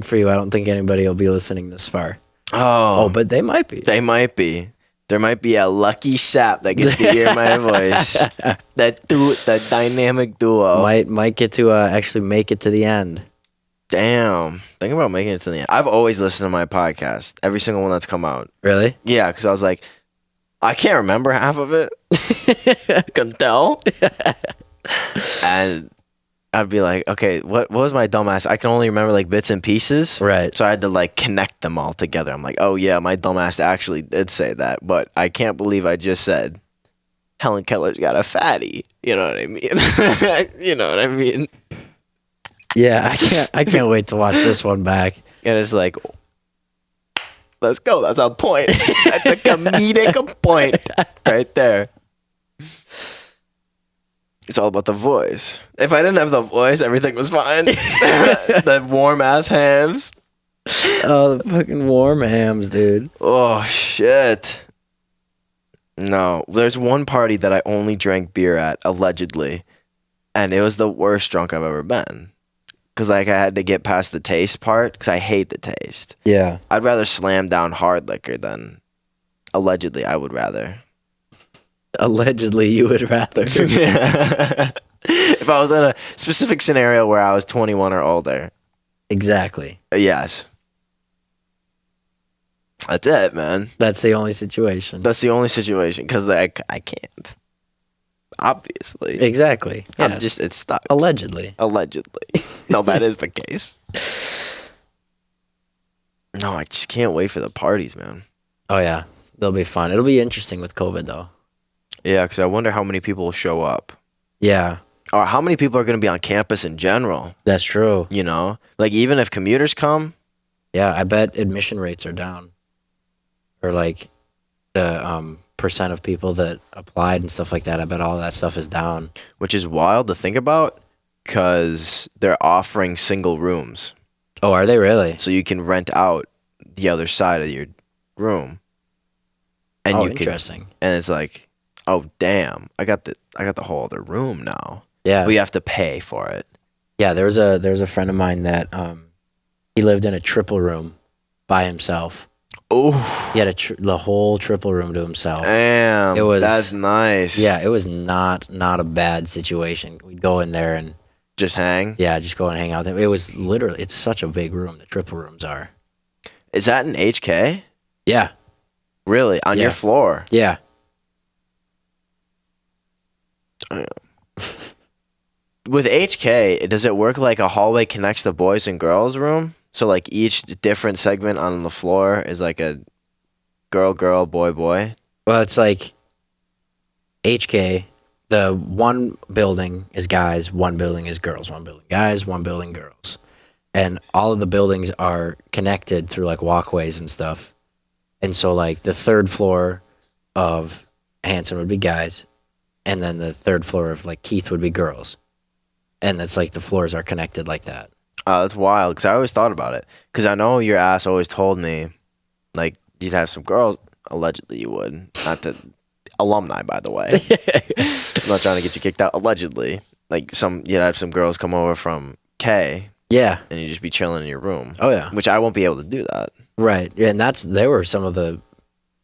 for you. I don't think anybody will be listening this far. Oh, but they might be. They might be. There might be a lucky sap that gets to hear my voice. That dynamic duo might get to actually make it to the end. Damn. Think about making it to the end. I've always listened to my podcast. Every single one that's come out. Really? Yeah, because I was like, I can't remember half of it. Can tell. And I'd be like, okay, what was my dumbass? I can only remember like bits and pieces. Right. So I had to like connect them all together. I'm like, oh yeah, my dumbass actually did say that, but I can't believe I just said Helen Keller's got a fatty. You know what I mean? You know what I mean? Yeah, I can't wait to watch this one back. And it's like, let's go. That's a point. That's a comedic point right there. It's all about the voice. If I didn't have the voice, everything was fine. The warm ass hams. Oh, the fucking warm hams, dude. Oh shit. No, there's one party that I only drank beer at, allegedly, and it was the worst drunk I've ever been. Cause like I had to get past the taste part, cause I hate the taste. Yeah. I'd rather slam down hard liquor than, allegedly, I would rather. Allegedly, you would rather. If I was in a specific scenario where I was 21 or older. Exactly. Yes. That's it, man. That's the only situation. That's the only situation, because I can't. Obviously. Exactly. Yeah. It's stuck. Allegedly. No, that is the case. No, I just can't wait for the parties, man. Oh, yeah. They'll be fun. It'll be interesting with COVID, though. Yeah, because I wonder how many people will show up. Yeah. Or how many people are going to be on campus in general. That's true. You know? Like, even if commuters come. Yeah, I bet admission rates are down. Or, like, the percent of people that applied and stuff like that. I bet all that stuff is down. Which is wild to think about, because they're offering single rooms. Oh, are they really? So you can rent out the other side of your room. And interesting. And it's like, oh damn, I got the whole other room now. Yeah. But you have to pay for it. Yeah, there's a friend of mine that he lived in a triple room by himself. Oh. He had the whole triple room to himself. Damn. That's nice. Yeah, it was not a bad situation. We'd go in there and just hang? Yeah, just go and hang out there. It was literally, it's such a big room, the triple rooms are. Is that an HK? Yeah. Really? On your floor? Yeah. With HK, does it work like a hallway connects the boys and girls room? So like each different segment on the floor is like a girl, boy, boy? Well, it's like HK, the one building is guys, one building is girls, one building guys, one building girls. And all of the buildings are connected through like walkways and stuff. And so like the third floor of Hanson would be guys, and then the third floor of like Keith would be girls. And it's like the floors are connected like that. Oh, that's wild, because I always thought about it. Because I know your ass always told me, like, you'd have some girls, allegedly you would. Not the alumni, by the way. I'm not trying to get you kicked out, allegedly. Like, you'd have some girls come over from K. Yeah. And you'd just be chilling in your room. Oh, yeah. Which I won't be able to do that. Right. Yeah, and they were some of the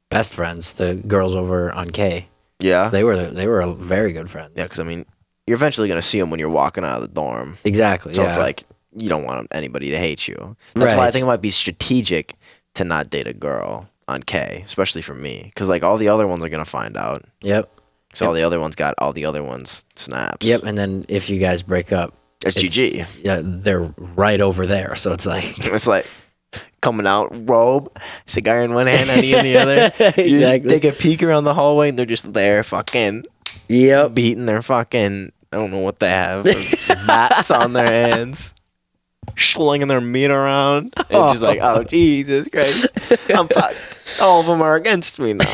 best friends, the girls over on K. Yeah? They were a very good friend. Yeah, because, I mean, you're eventually going to see them when you're walking out of the dorm. Exactly, So it's like, you don't want anybody to hate you. That's right. why I think it might be strategic to not date a girl on K, especially for me. Because, like, all the other ones are going to find out. Yep. So all the other ones got all the other ones snaps. Yep, and then if you guys break up, it's GG. Yeah, they're right over there. So it's like it's like coming out, robe, cigar in one hand, honey in the other. Exactly. You just take a peek around the hallway and they're just there fucking beating their fucking, I don't know what they have, bats on their hands. slinging their meat around. And just like, oh, Jesus Christ. I'm fucked. All of them are against me now.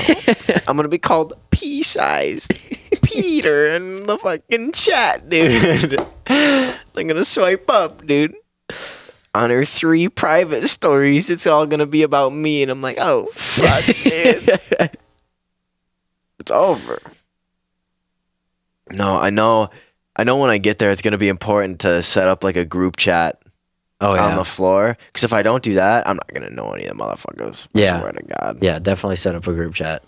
I'm going to be called pea-sized Peter in the fucking chat, dude. I'm going to swipe up, dude. On her 3 private stories, it's all going to be about me. And I'm like, oh, fuck, dude. It's over. No, I know when I get there, it's going to be important to set up like a group chat on the floor. Because if I don't do that, I'm not going to know any of the motherfuckers. I swear to God. Yeah, definitely set up a group chat.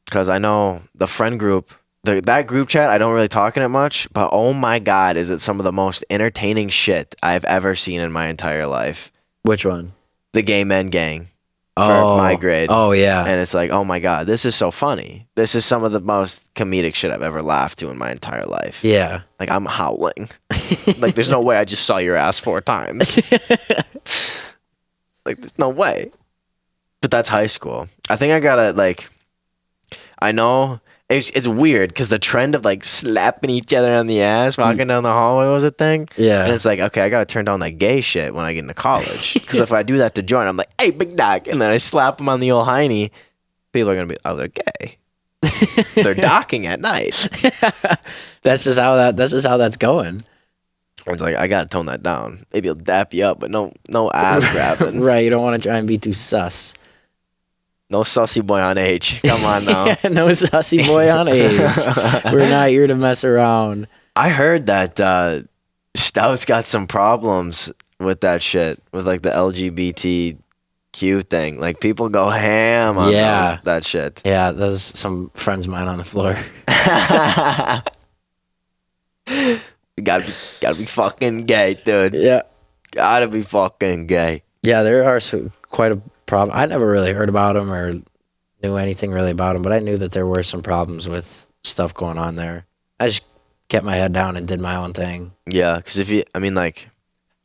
Because I know the friend group, that group chat, I don't really talk in it much. But oh my God, is it some of the most entertaining shit I've ever seen in my entire life. Which one? The Gay Men Gang. For my grade. Oh, yeah. And it's like, oh my God, this is so funny. This is some of the most comedic shit I've ever laughed to in my entire life. Yeah. Like, I'm howling. Like, there's no way I just saw your ass 4 times. Like, there's no way. But that's high school. I think I gotta, like, I know it's weird because the trend of, like, slapping each other on the ass walking down the hallway was a thing. Yeah. And it's like, okay, I gotta turn down that gay shit when I get into college. Because if I do that to Jordan, I'm like, hey, big dog. And then I slap him on the old hiney. People are gonna be, oh, they're gay. They're docking at night. That's just how that's going. It's like, I gotta tone that down. Maybe he'll dap you up, but no ass grabbing. Right, you don't want to try and be too sus. No sussy boy on age. Come on now. Yeah, no sussy boy on age. We're not here to mess around. I heard that Stout's got some problems with that shit, with like the LGBTQ thing. Like people go ham on that shit. Yeah, there's some friends of mine on the floor. You gotta be fucking gay, dude. Yeah. Gotta be fucking gay. Yeah, there are quite a problem. I never really heard about them or knew anything really about them, but I knew that there were some problems with stuff going on there. I just kept my head down and did my own thing. Yeah, because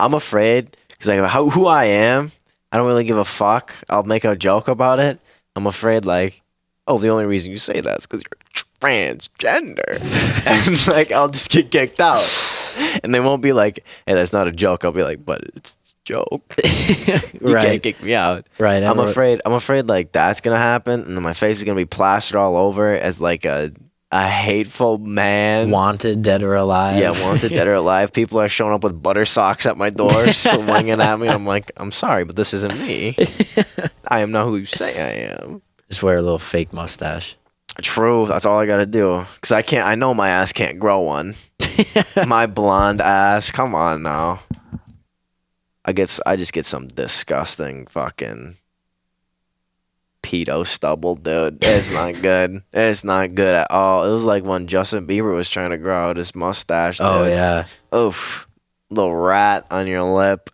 I'm afraid, because like who I am, I don't really give a fuck. I'll make a joke about it. I'm afraid, like, oh, the only reason you say that is because you're transgender. And like, I'll just get kicked out. And they won't be like, hey, that's not a joke. I'll be like, but it's joke. You can't kick me out. Right. I'm afraid like that's gonna happen, and then my face is gonna be plastered all over as like a hateful man. Wanted, dead or alive. Yeah, wanted, dead or alive. People are showing up with butter socks at my door, swinging at me. I'm like, I'm sorry, but this isn't me. I am not who you say I am. Just wear a little fake mustache. True, that's all I gotta do. Cause I know my ass can't grow one. My blonde ass, come on now. I just get some disgusting fucking pedo stubble, dude. It's not good. It's not good at all. It was like when Justin Bieber was trying to grow out his mustache, dude. Oh, yeah. Oof. Little rat on your lip.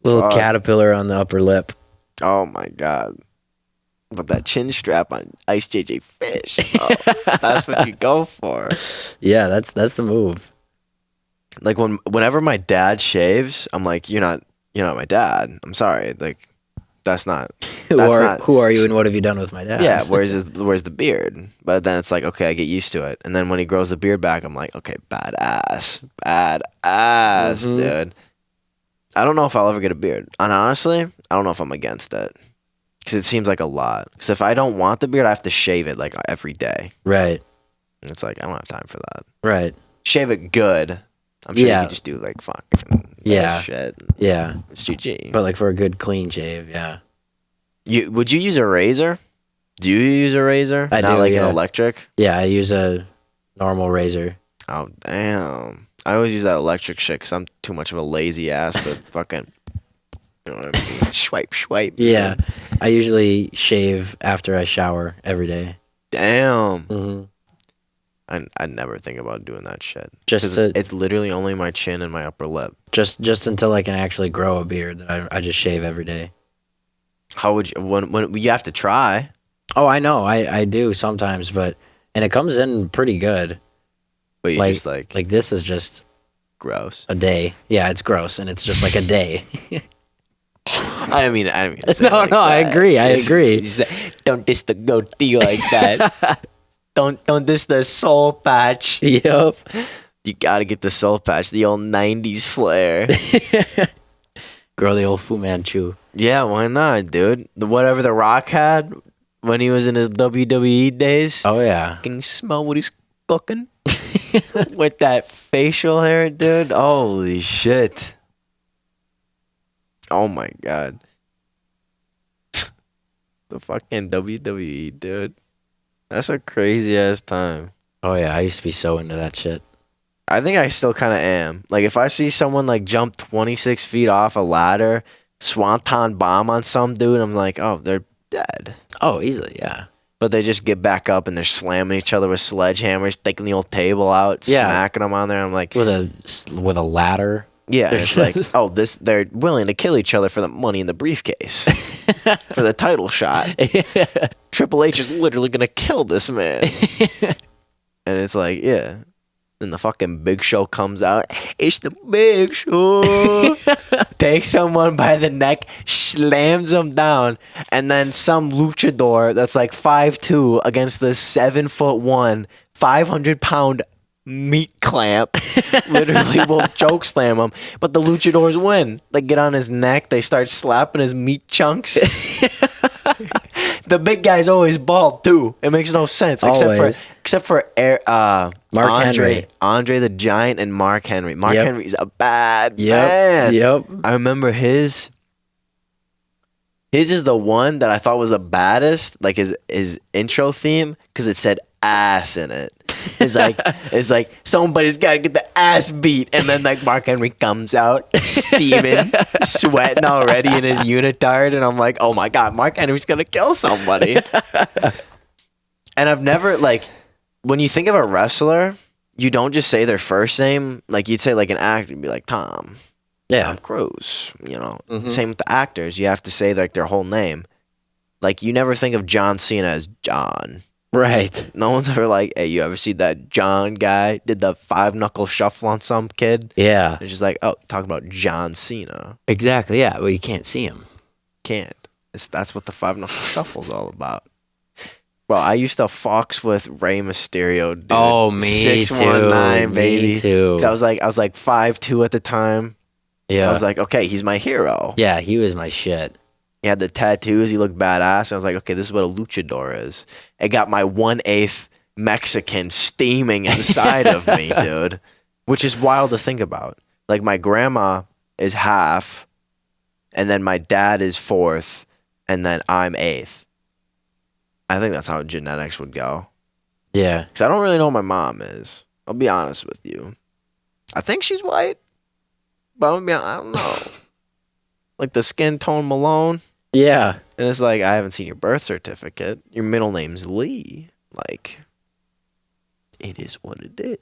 Little caterpillar on the upper lip. Oh, my God. But that chin strap on Ice JJ Fish. Oh, that's what you go for. Yeah, that's the move. Like whenever my dad shaves, I'm like, you're not my dad. I'm sorry. Like, that's not. Who are you and what have you done with my dad? Yeah, where's the beard? But then it's like, okay, I get used to it. And then when he grows the beard back, I'm like, okay, badass, dude. I don't know if I'll ever get a beard. And honestly, I don't know if I'm against it. Because it seems like a lot. Because if I don't want the beard, I have to shave it like every day. Right. And it's like, I don't have time for that. Right. Shave it good. I'm sure you could just do like fucking shit. Yeah. It's GG. But like for a good clean shave, yeah. Would you use a razor? Do you use a razor? I Not do, like yeah. an electric? Yeah, I use a normal razor. Oh, damn. I always use that electric shit because I'm too much of a lazy ass to fucking, you know what I mean? Swipe. Yeah. I usually shave after I shower every day. Damn. Mm-hmm. I never think about doing that shit. It's literally only my chin and my upper lip. Just until I can actually grow a beard, that I just shave every day. How would you, when you have to try? Oh, I know. I do sometimes, and it comes in pretty good. But you just like this is just gross. A day. Yeah, it's gross, and it's just like a day. I didn't mean to say no, like no, that. I agree. Don't diss the goatee like that. Don't diss the soul patch. Yep. You gotta get the soul patch, the old 90s flair. Grow the old Fu Manchu. Yeah, why not, dude? Whatever The Rock had when he was in his WWE days. Oh yeah. Can you smell what he's cooking? With that facial hair, dude. Holy shit. Oh my god. The fucking WWE, dude. That's a crazy ass time. Oh yeah, I used to be so into that shit. I think I still kind of am. Like, if I see someone like jump 26 feet off a ladder, swanton bomb on some dude, I'm like, oh, they're dead. Oh, easily, yeah. But they just get back up and they're slamming each other with sledgehammers, taking the old table out, Yeah. smacking them on there. I'm like, With a ladder. yeah, and it's like, oh, they're willing to kill each other for the money in the briefcase, for the title shot. Triple H is literally gonna kill this man, and it's like, yeah. Then the fucking Big Show comes out. It's the Big Show. Takes someone by the neck, slams them down, and then some luchador that's like 5'2" against the 7'1", 500-pound meat clamp literally will choke slam him. But the luchadors win. They get on his neck. They start slapping his meat chunks. The big guy's always bald too. It makes no sense except for Andre the Giant and Mark Henry. Mark Henry's a bad man. Yep. I remember his is the one that I thought was the baddest, like his intro theme, because it said ass in it. It's like somebody's gotta get the ass beat, and then like Mark Henry comes out steaming, sweating already in his unitard, and I'm like, oh my god, Mark Henry's gonna kill somebody. And I've never, like, when you think of a wrestler, you don't just say their first name. Like, you'd say like an actor, you'd be like Tom Cruise, you know. Same with the actors, you have to say like their whole name. Like, you never think of John Cena as John. Right. No one's ever like, hey, you ever see that John guy did the 5-knuckle shuffle on some kid? Yeah. It's just like, oh, talking about John Cena. Exactly. Yeah. Well, you can't see him. Can't. That's what the 5-knuckle shuffle's all about. Well, I used to fox with Rey Mysterio, dude. Oh, me 619, too. baby. Me too. 'Cause I was like 5'2" at the time. Yeah. I was like, okay, he's my hero. Yeah, he was my shit. He had the tattoos. He looked badass. I was like, okay, this is what a luchador is. It got my 1/8 Mexican steaming inside of me, dude. Which is wild to think about. Like, my grandma is half, and then my dad is 4th, and then I'm 8th. I think that's how genetics would go. Yeah. Because I don't really know what my mom is. I'll be honest with you. I think she's white, but I don't know. Like the skin tone Malone. Yeah. And it's like, I haven't seen your birth certificate. Your middle name's Lee. Like, it is what it is.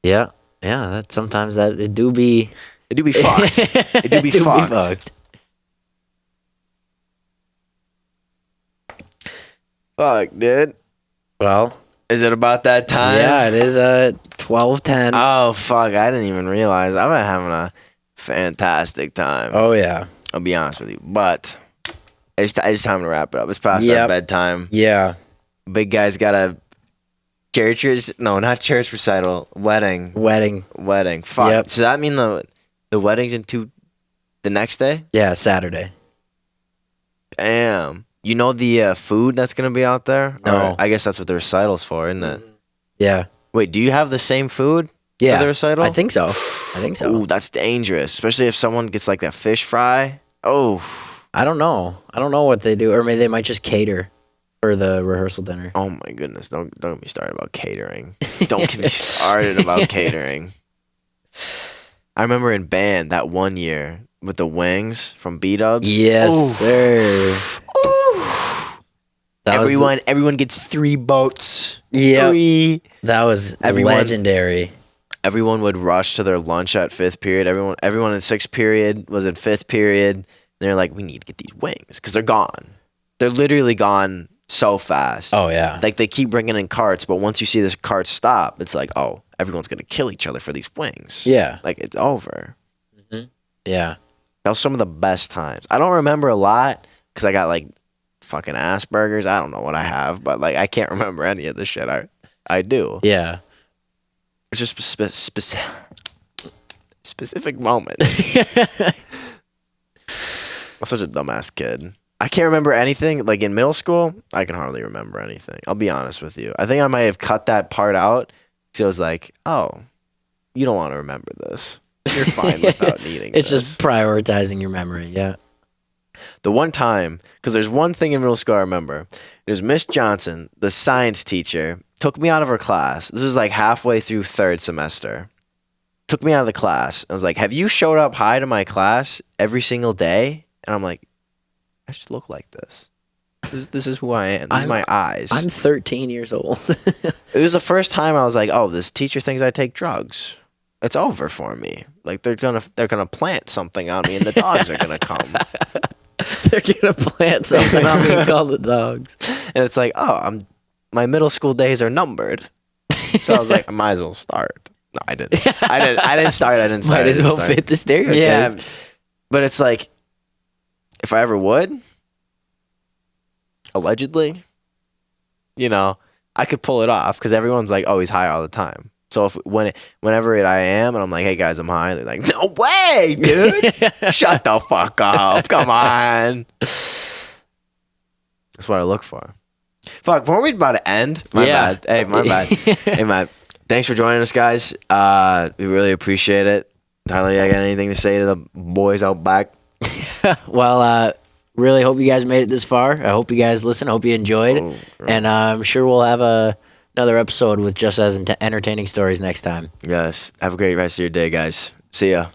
Yeah. Yeah. Sometimes it do be fucked. It do be fucked. Fuck, dude. Well, is it about that time? Yeah, it is 12:10. Oh, fuck. I didn't even realize. I've been having a fantastic time. Oh, yeah. I'll be honest with you. But it's time to wrap it up. It's past our bedtime. Yeah. Big guy's got a not church recital. Wedding. Fuck. Yep. Does that mean the wedding's the next day? Yeah, Saturday. Damn. You know the food that's going to be out there? No. Or I guess that's what the recital's for, isn't it? Yeah. Wait, do you have the same food for the recital? I think so. Ooh, that's dangerous. Especially if someone gets like that fish fry. Oh. I don't know. I don't know what they do. Or maybe they might just cater for the rehearsal dinner. Oh my goodness. Don't get me started about catering. Don't get me started about catering. I remember in band that one year with the wings from B-Dubs. Yes, sir. Everyone gets 3 boats. Yeah, 3. That was legendary. Everyone would rush to their lunch at 5th period. Everyone in 6th period was in 5th period. They're like, we need to get these wings because they're gone. They're literally gone so fast. Oh yeah, like they keep bringing in carts, but once you see this cart stop, it's like, oh, everyone's gonna kill each other for these wings. Yeah, like it's over. Mm-hmm. Yeah, that was some of the best times. I don't remember a lot because I got like fucking Asperger's. I don't know what I have, but like I can't remember any of the shit I do. Yeah, it's just specific moments. I'm such a dumbass kid. I can't remember anything. Like in middle school, I can hardly remember anything. I'll be honest with you. I think I might have cut that part out because I was like, oh, you don't want to remember this. You're fine without needing It's this. just prioritizing your memory. Yeah. The one time, because there's one thing in middle school I remember. It was Miss Johnson, the science teacher, took me out of her class. This was like halfway through third semester. Took me out of the class. I was like, have you showed up high to my class every single day? And I'm like, I just look like this. This is who I am. This is my eyes. I'm 13 years old. It was the first time I was like, oh, this teacher thinks I take drugs. It's over for me. Like they're gonna plant something on me and the dogs are gonna come. They're gonna plant something on me and call the dogs. And it's like, oh, my middle school days are numbered. So I was like, I might as well start. No, I didn't. I didn't start. Might as well fit the stereotype. Yeah. But it's like, if I ever would, allegedly, I could pull it off because everyone's like, oh, he's high all the time. So whenever I am, and I'm like, hey guys, I'm high, they're like, no way, dude, shut the fuck up, come on. That's what I look for. Fuck, weren't we about to end? My bad. Hey, my bad. Hey, man, thanks for joining us, guys. We really appreciate it. Tyler, you got anything to say to the boys out back? Well, really hope you guys made it this far. I hope you guys listened. I hope you enjoyed it. And I'm sure we'll have another episode with just as entertaining stories next time. Yes. Have a great rest of your day, guys. See ya.